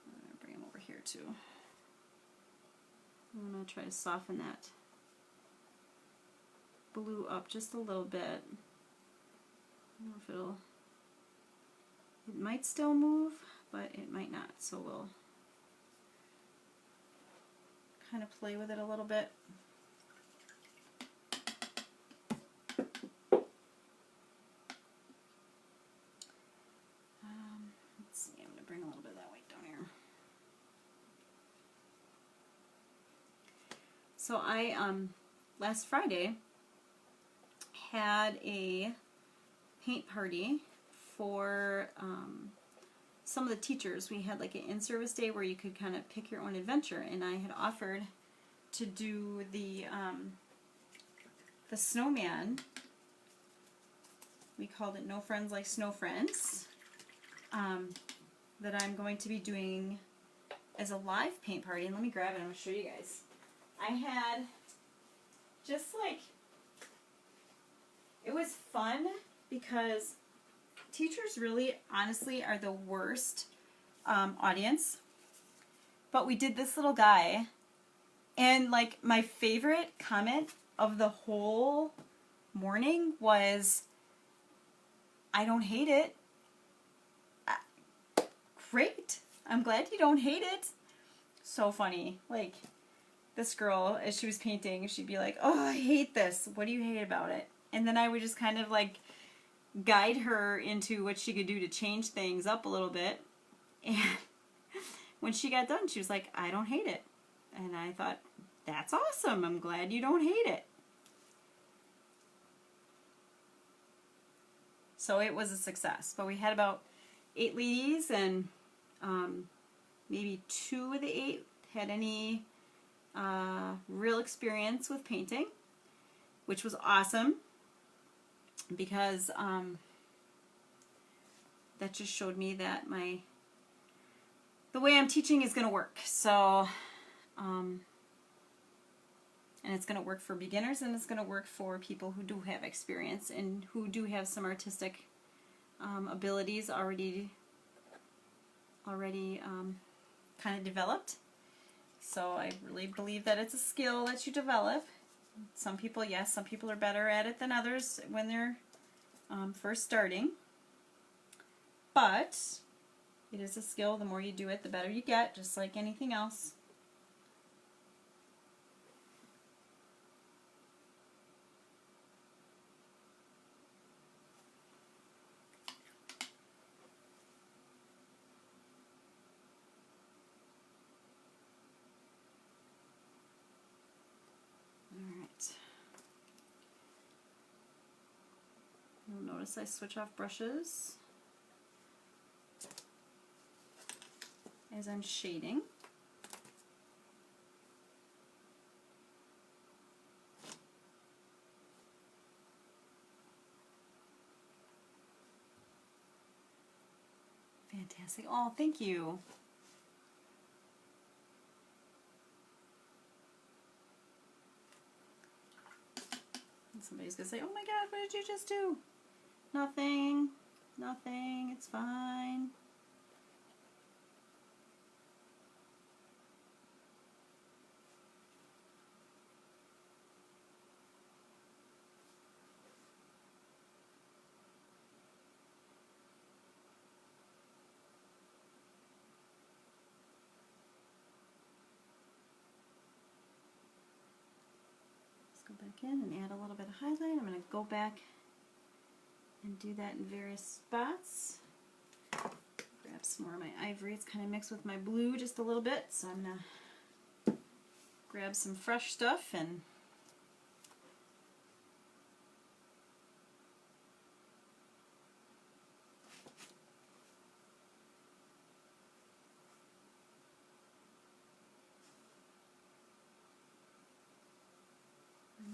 I'm going to bring them over here too. I'm going to try to soften that blue up just a little bit. I don't know if it might still move, but it might not, so we'll kind of play with it a little bit. Let's see, I'm going to bring a little bit of that white down here. So I, last Friday, had a paint party for some of the teachers. We had like an in-service day where you could kind of pick your own adventure, and I had offered to do the snowman. We called it No Friends Like Snow Friends, that I'm going to be doing as a live paint party. And let me grab it, I'm going to show you guys. I had just like, it was fun because teachers really, honestly, are the worst audience. But we did this little guy, and like my favorite comment of the whole morning was, I don't hate it. Great. I'm glad you don't hate it. So funny. Like, this girl, as she was painting, she'd be like, oh, I hate this. What do you hate about it? And then I would just kind of like guide her into what she could do to change things up a little bit. And when she got done, she was like, I don't hate it. And I thought, that's awesome. I'm glad you don't hate it. So it was a success. But we had about 8 ladies, and maybe 2 of the 8 had any real experience with painting, which was awesome, because that just showed me that the way I'm teaching is going to work. So, and it's going to work for beginners, and it's going to work for people who do have experience and who do have some artistic abilities already kind of developed. So I really believe that it's a skill that you develop. Some people, yes, some people are better at it than others when they're first starting. But it is a skill. The more you do it, the better you get, just like anything else. You'll notice I switch off brushes as I'm shading. Fantastic. Oh, thank you. And somebody's going to say, oh my God, what did you just do? Nothing. Nothing. It's fine. Go back in and add a little bit of highlight. I'm going to go back and do that in various spots. Grab some more of my ivory. It's kind of mixed with my blue just a little bit, so I'm going to grab some fresh stuff and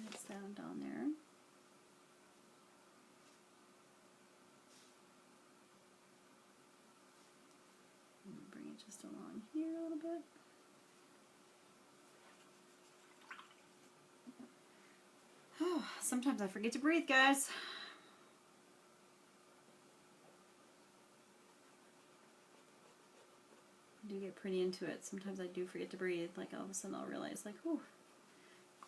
mix that down there. Bring it just along here a little bit. Oh, sometimes I forget to breathe, guys. I do get pretty into it. Sometimes I do forget to breathe. Like all of a sudden I'll realize, like, oh,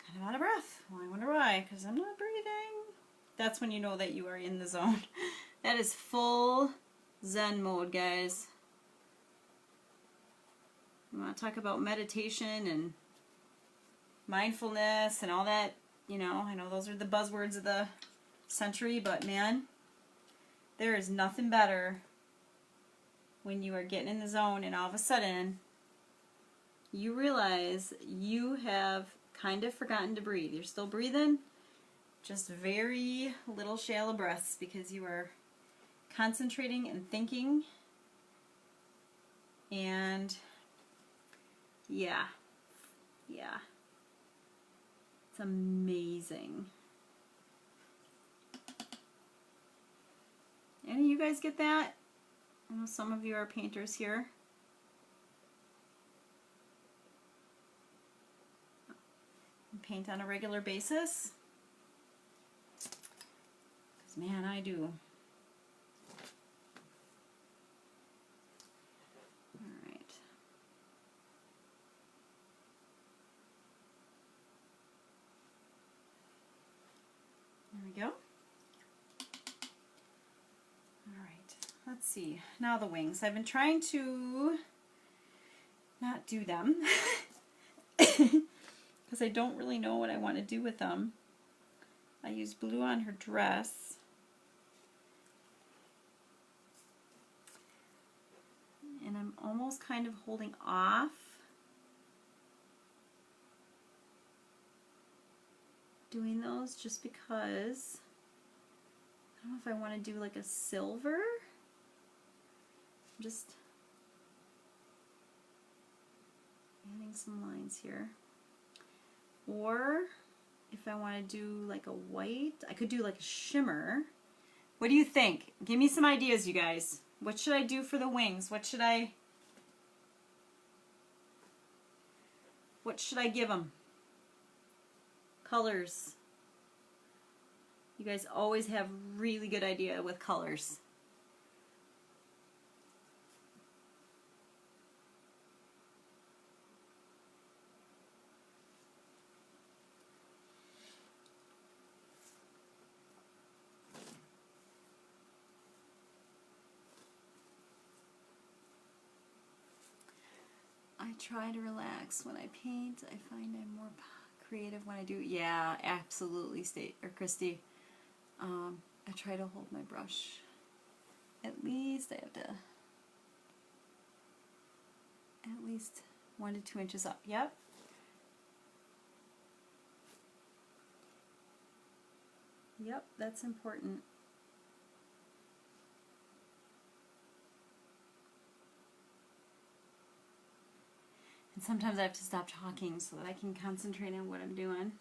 kind of out of breath. Well, I wonder why, because I'm not breathing. That's when you know that you are in the zone. That is full Zen mode, guys. You want to talk about meditation and mindfulness and all that, you know, I know those are the buzzwords of the century, but man, there is nothing better when you are getting in the zone and all of a sudden you realize you have kind of forgotten to breathe. You're still breathing, just very little shallow breaths because you are concentrating and thinking. And yeah, it's amazing. Any of you guys get that? I know some of you are painters here. You paint on a regular basis? Because man, I do. Alright. There we go. Let's see, now the wings. I've been trying to not do them because I don't really know what I want to do with them. I used blue on her dress. And I'm almost kind of holding off doing those just because I don't know if I want to do like a silver. I'm just adding some lines here. Or if I want to do like a white, I could do like a shimmer. What do you think? Give me some ideas, you guys. What should I do for the wings? What should I give them? Colors. You guys always have really good idea with colors. I try to relax when I paint. I find I'm more creative when I do. Yeah, absolutely, Christy. I try to hold my brush. At least I have to. At least 1 to 2 inches up. Yep. Yep, that's important. And sometimes I have to stop talking so that I can concentrate on what I'm doing.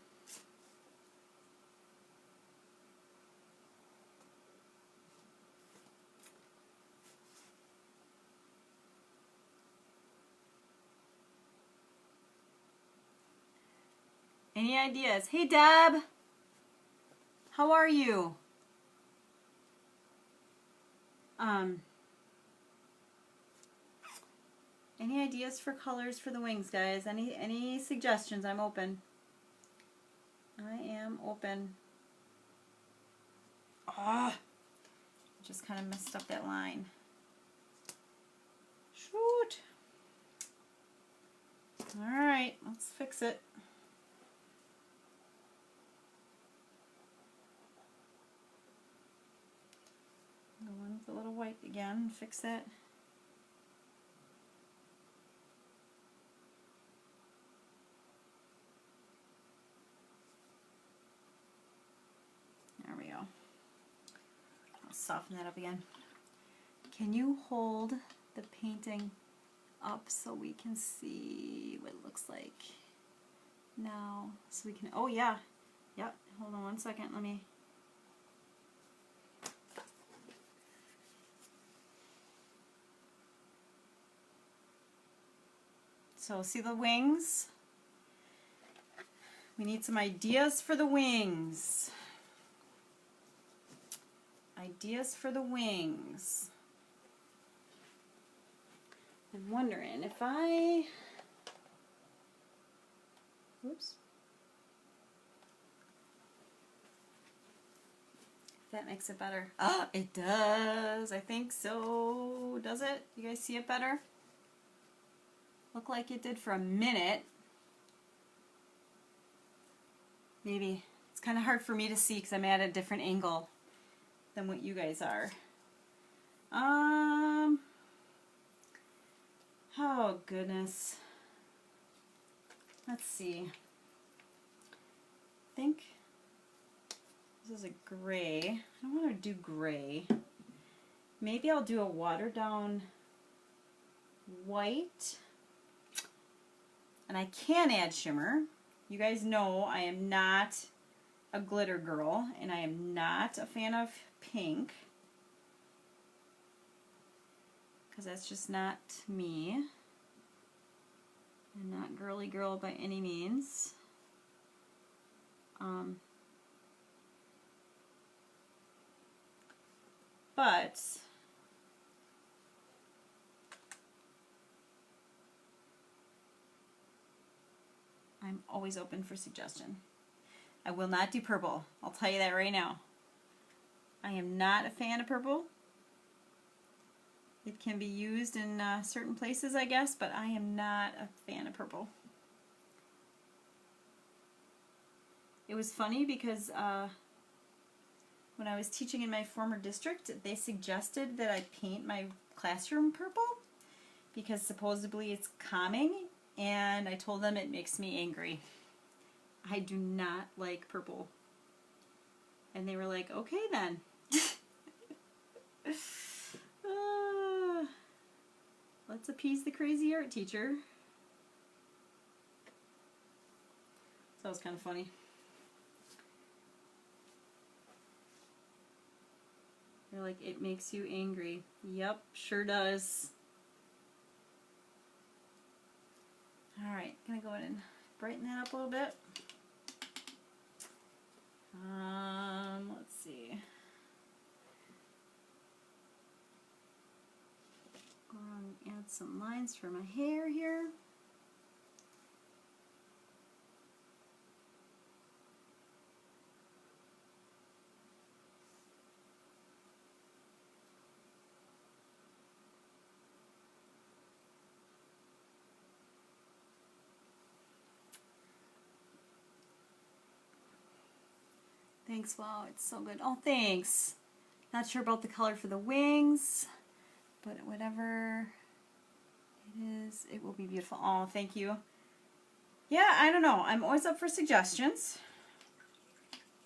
Any ideas? Hey Deb! How are you? Any ideas for colors for the wings, guys? Any suggestions? I'm open. I am open. Ah, just kind of messed up that line. Shoot. All right, let's fix it. Go in with a little white again, fix that. There we go. I'll soften that up again. Can you hold the painting up so we can see what it looks like now? So we can, oh yeah. Yep, hold on one second, let me. So see the wings? We need some ideas for the wings. Ideas for the wings. I'm wondering if oops. If that makes it better. Oh, it does. I think so. Does it? You guys see it better? Looked like it did for a minute. Maybe. It's kind of hard for me to see because I'm at a different angle than what you guys are. Oh goodness. Let's see. I think this is a gray. I don't want to do gray. Maybe I'll do a watered down white. And I can add shimmer. You guys know I am not a glitter girl, and I am not a fan of pink, because that's just not me. I'm not girly girl by any means. But I'm always open for suggestion. I will not do purple. I'll tell you that right now. I am not a fan of purple. It can be used in certain places, I guess, but I am not a fan of purple. It was funny because when I was teaching in my former district, they suggested that I paint my classroom purple because supposedly it's calming, and I told them it makes me angry. I do not like purple. And they were like, okay then. Let's appease the crazy art teacher. So that was kind of funny. They're like, it makes you angry. Yep, sure does. Alright, gonna go ahead and brighten that up a little bit. Let's see. Go around and add some lines for my hair here. Thanks, wow, it's so good. Oh, thanks. Not sure about the color for the wings, but whatever it is, it will be beautiful. Oh, thank you. Yeah, I don't know. I'm always up for suggestions.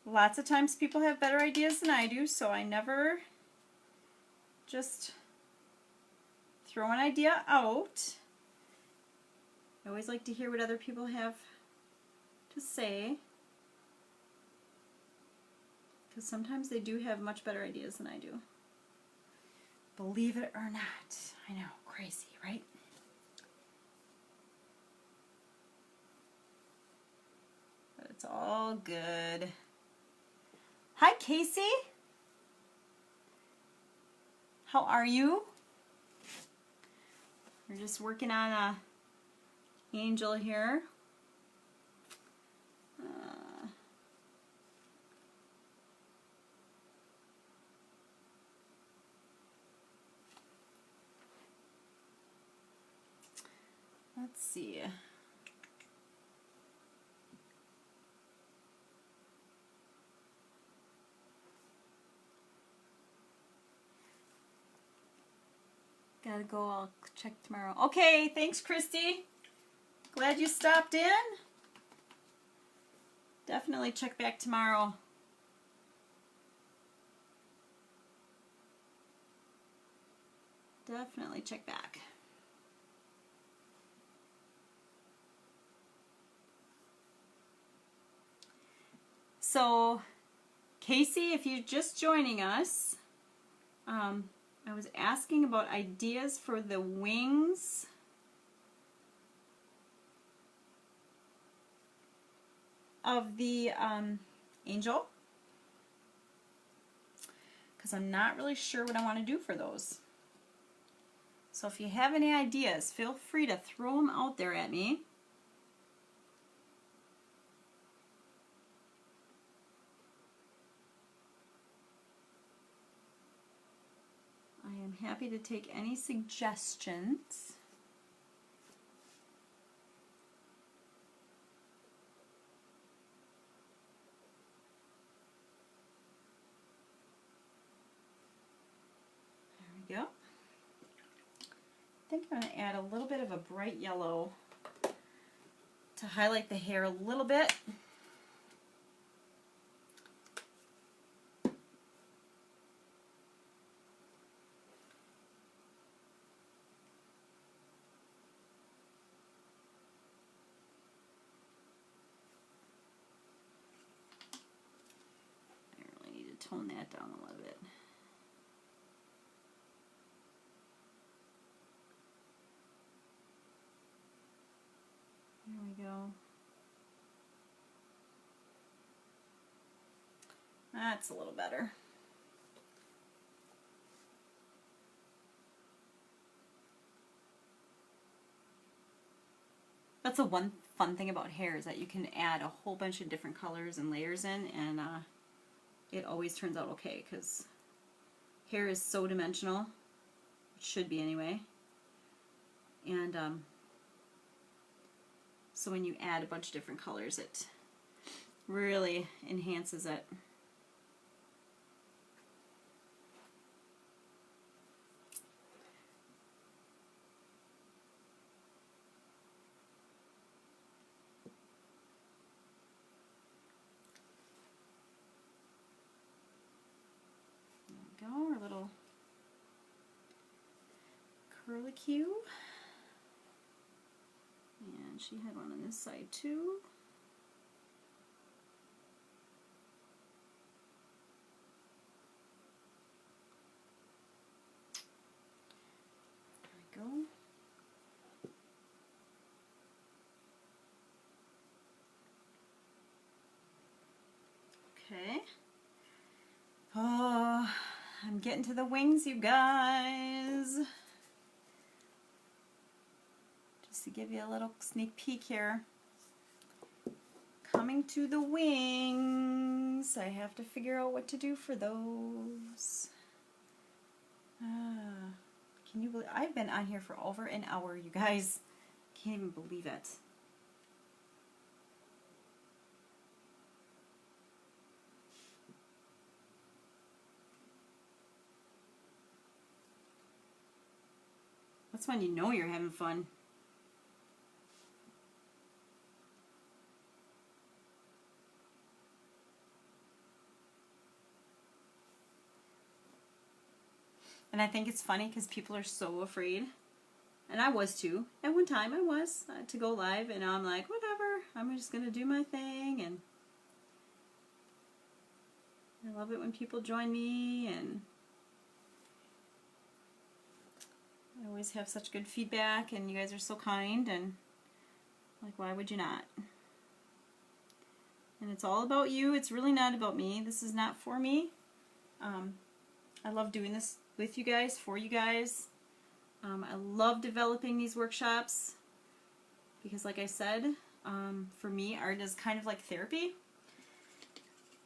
Lots of times people have better ideas than I do, so I never just throw an idea out. I always like to hear what other people have to say, because sometimes they do have much better ideas than I do. Believe it or not. I know, crazy, right? But it's all good. Hi, Casey. How are you? We're just working on a angel here. Let's see. Gotta go, I'll check tomorrow. Okay, thanks, Christy. Glad you stopped in. Definitely check back tomorrow. Definitely check back. So, Casey, if you're just joining us, I was asking about ideas for the wings of the angel, because I'm not really sure what I want to do for those. So if you have any ideas, feel free to throw them out there at me. I am happy to take any suggestions. There we go. I think I'm going to add a little bit of a bright yellow to highlight the hair a little bit. I really need to tone that down a little bit. There we go. That's a little better. That's the one fun thing about hair, is that you can add a whole bunch of different colors and layers in, and it always turns out okay, because hair is so dimensional. It should be anyway. And so when you add a bunch of different colors, it really enhances it. There we go, our little curlicue. And she had one on this side too. There we go. Okay. Oh, I'm getting to the wings, you guys. Just to give you a little sneak peek here. Coming to the wings. I have to figure out what to do for those. Can you believe I've been on here for over an hour, you guys? Can't even believe it. That's when you know you're having fun. And I think it's funny because people are so afraid. And I was too. At one time I was to go live, and now I'm like, whatever. I'm just going to do my thing. And I love it when people join me, and I always have such good feedback, and you guys are so kind, and like, why would you not? And it's all about you. It's really not about me. This is not for me. I love doing this with you guys, for you guys. I love developing these workshops because, like I said, for me, art is kind of like therapy.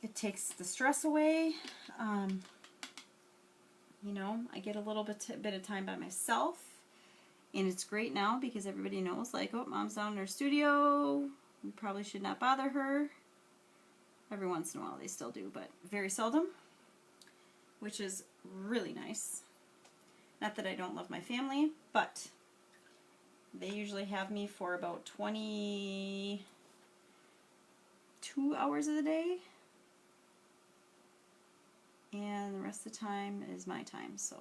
It takes the stress away. You know, I get a little bit of time by myself, and it's great now because everybody knows, like, oh, mom's down in her studio. We probably should not bother her. Every once in a while they still do, but very seldom, which is really nice. Not that I don't love my family, but they usually have me for about 22 hours of the day. And the rest of the time is my time, so.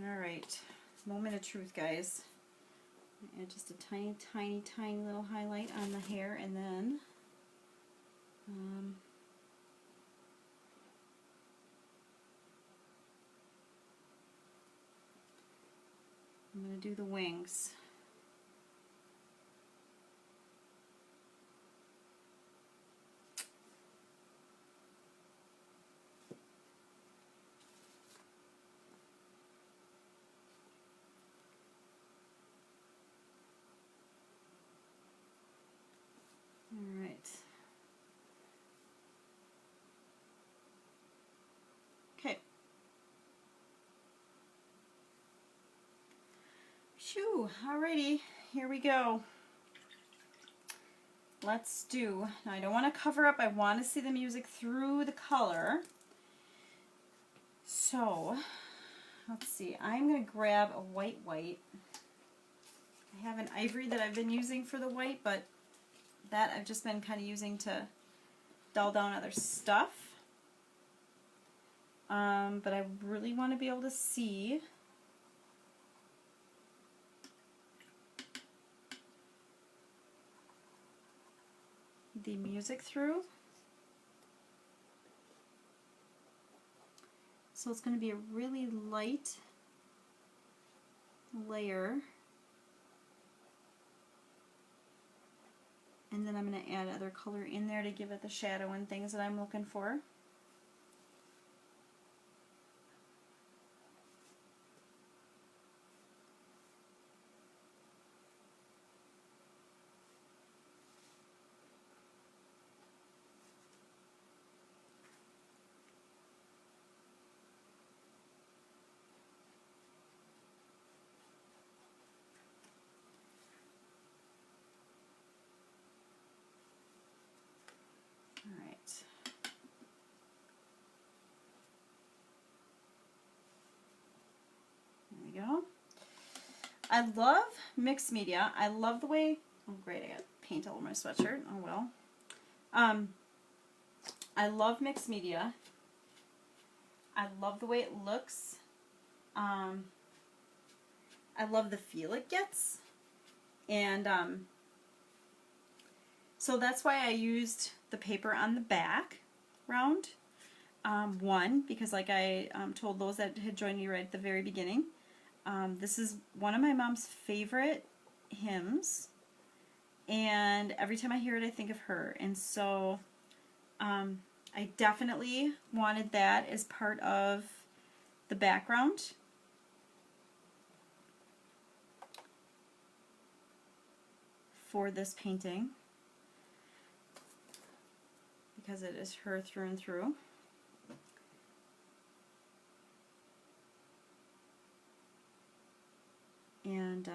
Alright, moment of truth, guys. Add just a tiny, tiny, tiny little highlight on the hair, and then I'm going to do the wings. Alright. Okay. Phew, alrighty, here we go. Let's do, now I don't want to cover up, I want to see the music through the color. So, let's see, I'm going to grab a white. I have an ivory that I've been using for the white, but that I've just been kind of using to dull down other stuff. But I really want to be able to see the music through. So it's going to be a really light layer. And then I'm going to add other color in there to give it the shadow and things that I'm looking for. Alright. There we go. I love mixed media. I love the way, oh great, I got paint all over my sweatshirt. Oh well. I love mixed media. I love the way it looks. I love the feel it gets. And so that's why I used the paper on the back round. One, because like I told those that had joined me right at the very beginning, this is one of my mom's favorite hymns, and every time I hear it I think of her, and so I definitely wanted that as part of the background. For this painting, because it is her through and through. And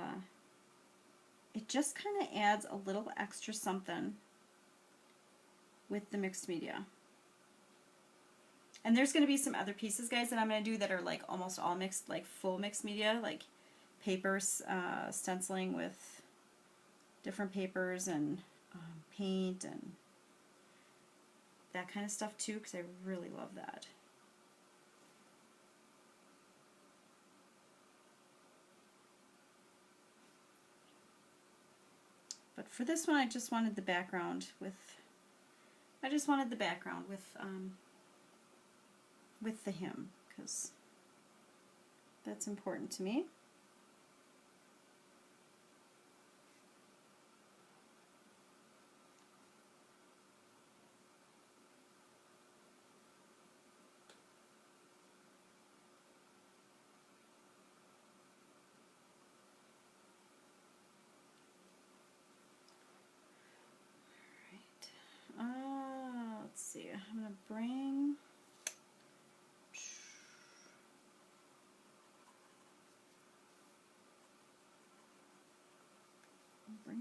it just kind of adds a little extra something with the mixed media. And there's going to be some other pieces, guys, that I'm going to do that are like almost all mixed, like full mixed media, like papers, stenciling with different papers and paint and that kind of stuff too, because I really love that. But for this one, I just wanted the background with the hymn, because that's important to me. I'm going to bring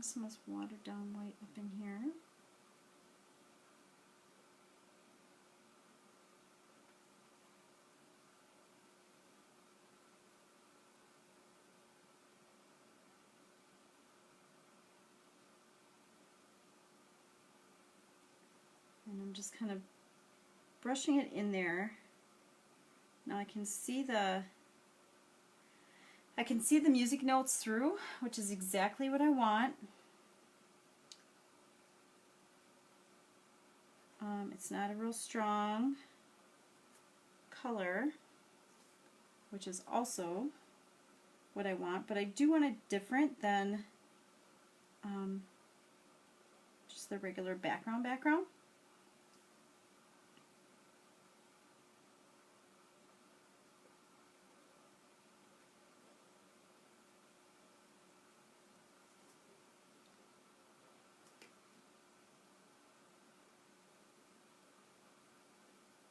some of this watered down white up in here. And I'm just kind of brushing it in there. Now I can see the music notes through, which is exactly what I want. It's not a real strong color, which is also what I want, but I do want it different than just the regular background.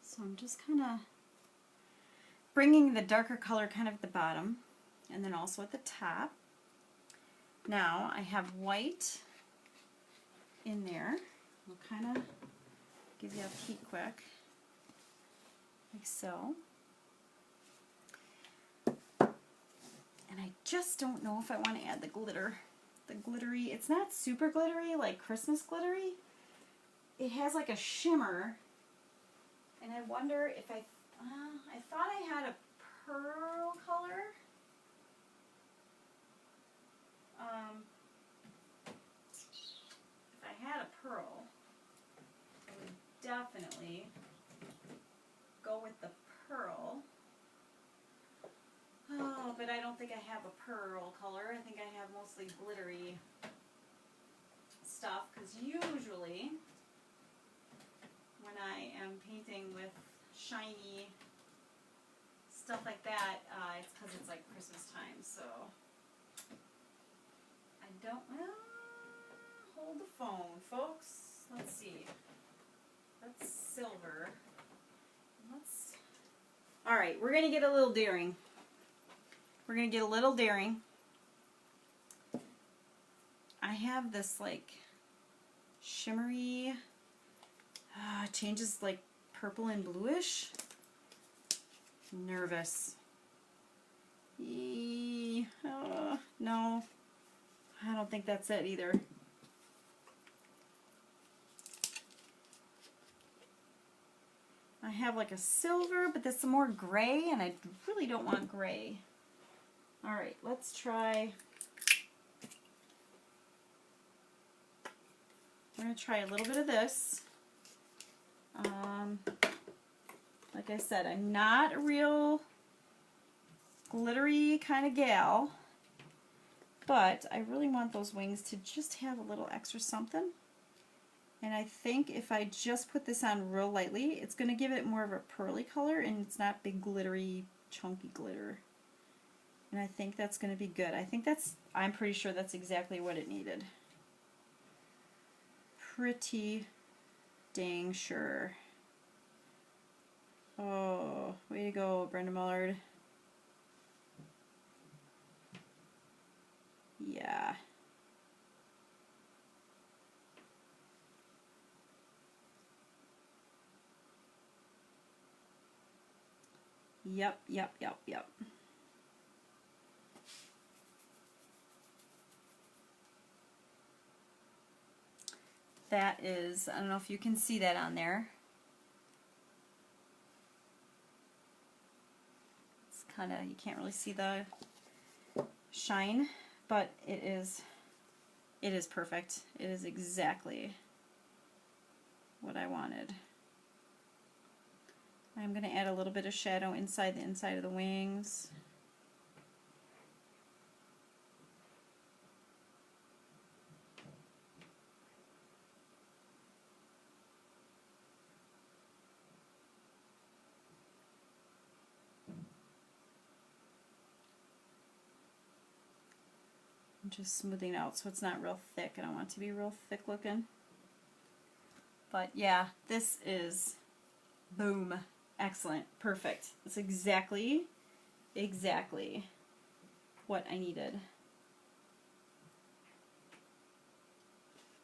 So I'm just kind of bringing the darker color kind of at the bottom and then also at the top. Now I have white in there. I'll kind of give you a peek quick, like so. And I just don't know if I want to add the glitter. The glittery, it's not super glittery like Christmas glittery. It has like a shimmer. And I wonder if I thought I had a pearl color. If I had a pearl, I would definitely go with the pearl. Oh, but I don't think I have a pearl color. I think I have mostly glittery stuff, because usually when I am painting with shiny stuff like that, it's because it's like Christmas time, so I don't, well, hold the phone, folks. Let's see. That's silver. Alright, we're going to get a little daring. I have this like shimmery, changes like purple and bluish. Nervous. No, I don't think that's it either. I have like a silver, but that's some more gray, and I really don't want gray. Alright, let's try. We're going to try a little bit of this. Like I said, I'm not a real glittery kind of gal, but I really want those wings to just have a little extra something. And I think if I just put this on real lightly, it's going to give it more of a pearly color, and it's not big glittery, chunky glitter. And I think that's going to be good. I'm pretty sure that's exactly what it needed. Pretty dang sure. Oh, way to go, Brenda Mullard. Yeah. Yep. That is, I don't know if you can see that on there. It's kind of, you can't really see the shine, but it is perfect. It is exactly what I wanted. I'm going to add a little bit of shadow inside the inside of the wings. I'm just smoothing out so it's not real thick. I don't want it to be real thick looking. But yeah, this is boom. Excellent. Perfect. That's exactly what I needed.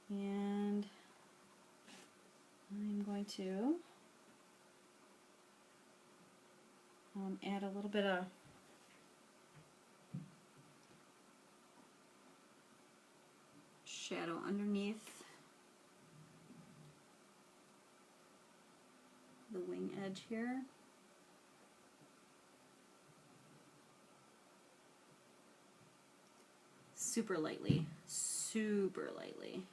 And I'm going to add a little bit of shadow underneath the wing edge here. Super lightly, super lightly.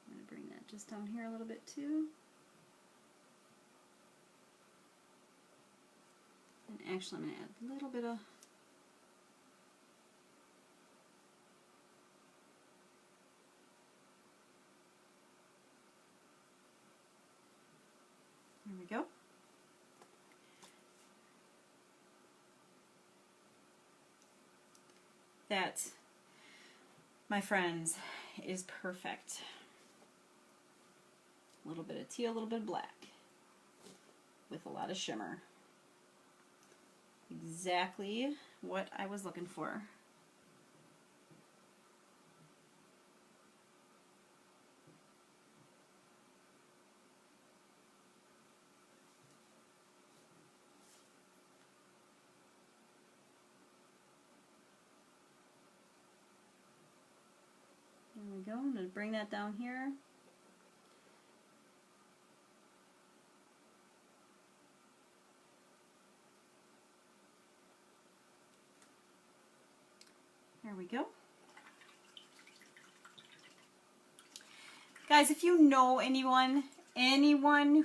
I'm going to bring that just down here a little bit too. And actually I'm going to add a little bit of there we go. That, my friends, is perfect. A little bit of teal, a little bit of black, with a lot of shimmer. Exactly what I was looking for. There we go. I'm going to bring that down here. There we go. Guys, if you know anyone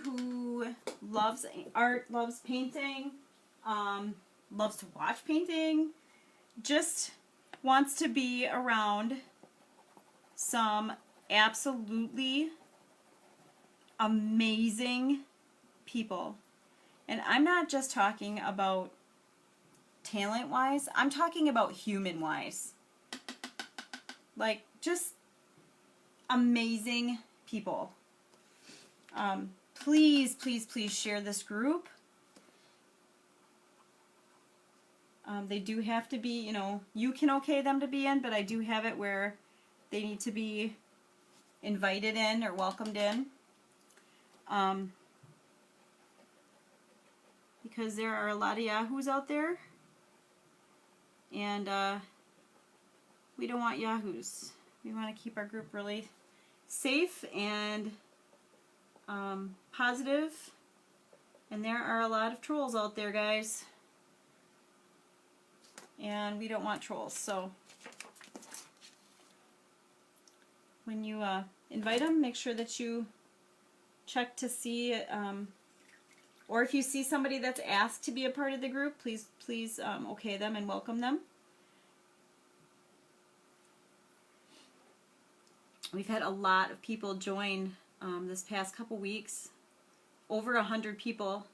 who loves art, loves painting, loves to watch painting, just wants to be around some absolutely amazing people. And I'm not just talking about talent-wise, I'm talking about human-wise. Like, just amazing people. Please, please, please share this group. They do have to be, you know, you can okay them to be in, but I do have it where they need to be invited in or welcomed in. Because there are a lot of yahoos out there, and we don't want yahoos. We want to keep our group really safe and positive, and there are a lot of trolls out there, guys, and we don't want trolls. So when you invite them, make sure that you check to see, or if you see somebody that's asked to be a part of the group, please okay them and welcome them. We've had a lot of people join this past couple weeks. Over 100 people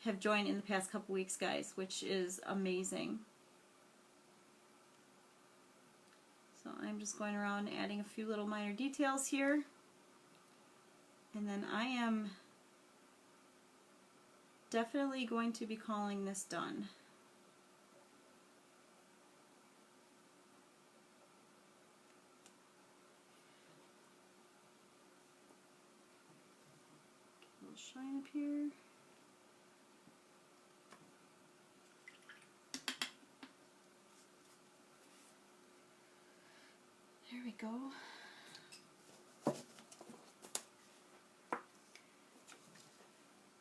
have joined in the past couple weeks, guys, which is amazing. So I'm just going around adding a few little minor details here. And then I am definitely going to be calling this done. A little shine up here. There we go.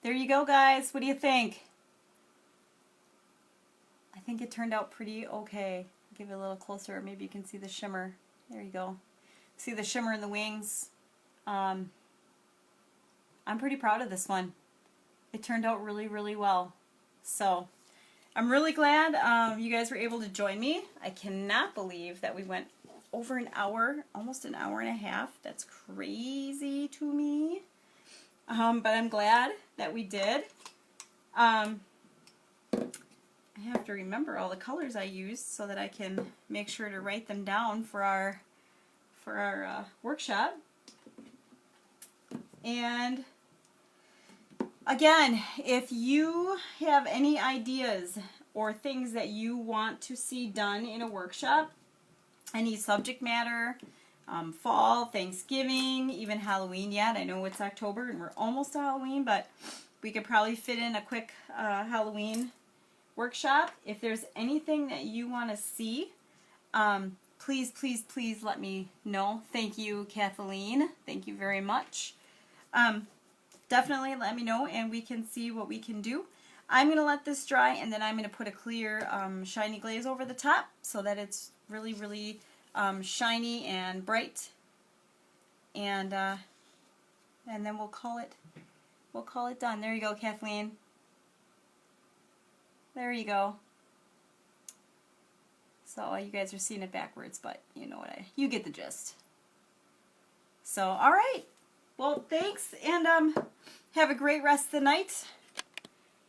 There you go, guys. What do you think? I think it turned out pretty okay. Give it a little closer. Maybe you can see the shimmer. There you go. See the shimmer in the wings. I'm pretty proud of this one. It turned out really, really well. So I'm really glad you guys were able to join me. I cannot believe that we went over an hour, almost an hour and a half. That's crazy to me. but I'm glad that we did. I have to remember all the colors I used so that I can make sure to write them down for our workshop. And again, if you have any ideas or things that you want to see done in a workshop, any subject matter, fall, Thanksgiving, even Halloween yet. I know it's October and we're almost to Halloween, but we could probably fit in a quick Halloween workshop. If there's anything that you want to see, please, please, please let me know. Thank you, Kathleen. Thank you very much. Definitely let me know and we can see what we can do. I'm going to let this dry and then I'm going to put a clear shiny glaze over the top so that it's really, really shiny and bright. And then we'll call it done. There you go, Kathleen. There you go. So you guys are seeing it backwards, but you know what you get the gist. So, all right. Well, thanks, and have a great rest of the night.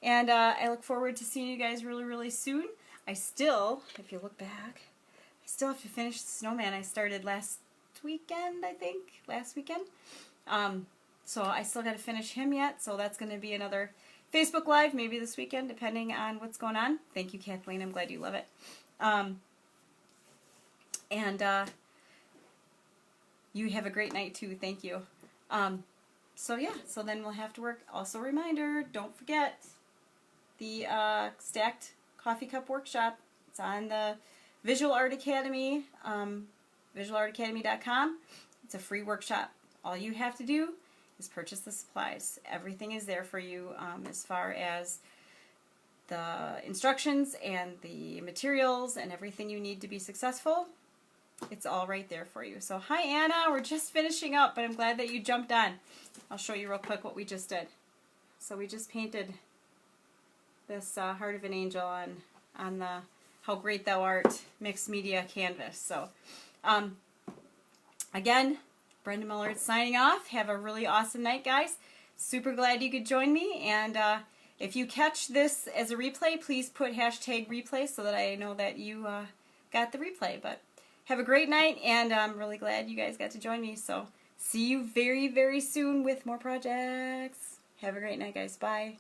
And I look forward to seeing you guys really, really soon. I still, if you look back, I still have to finish the snowman I started last weekend, I think. Last weekend. So I still got to finish him yet, so that's going to be another Facebook Live, maybe this weekend, depending on what's going on. Thank you, Kathleen. I'm glad you love it. You have a great night, too. Thank you. So yeah, so then we'll have to work. Also, reminder, don't forget the Stacked Coffee Cup Workshop. It's on the Visual Art Academy, visualartacademy.com. It's a free workshop. All you have to do is purchase the supplies. Everything is there for you as far as the instructions and the materials and everything you need to be successful. It's all right there for you. So hi Anna, we're just finishing up, but I'm glad that you jumped on. I'll show you real quick what we just did. So we just painted this Heart of an Angel on the How Great Thou Art mixed media canvas. So again, Brenda Miller signing off. Have a really awesome night, guys. Super glad you could join me, and if you catch this as a replay, please put #replay so that I know that you got the replay. But have a great night, and I'm really glad you guys got to join me. So see you very, very soon with more projects. Have a great night, guys. Bye.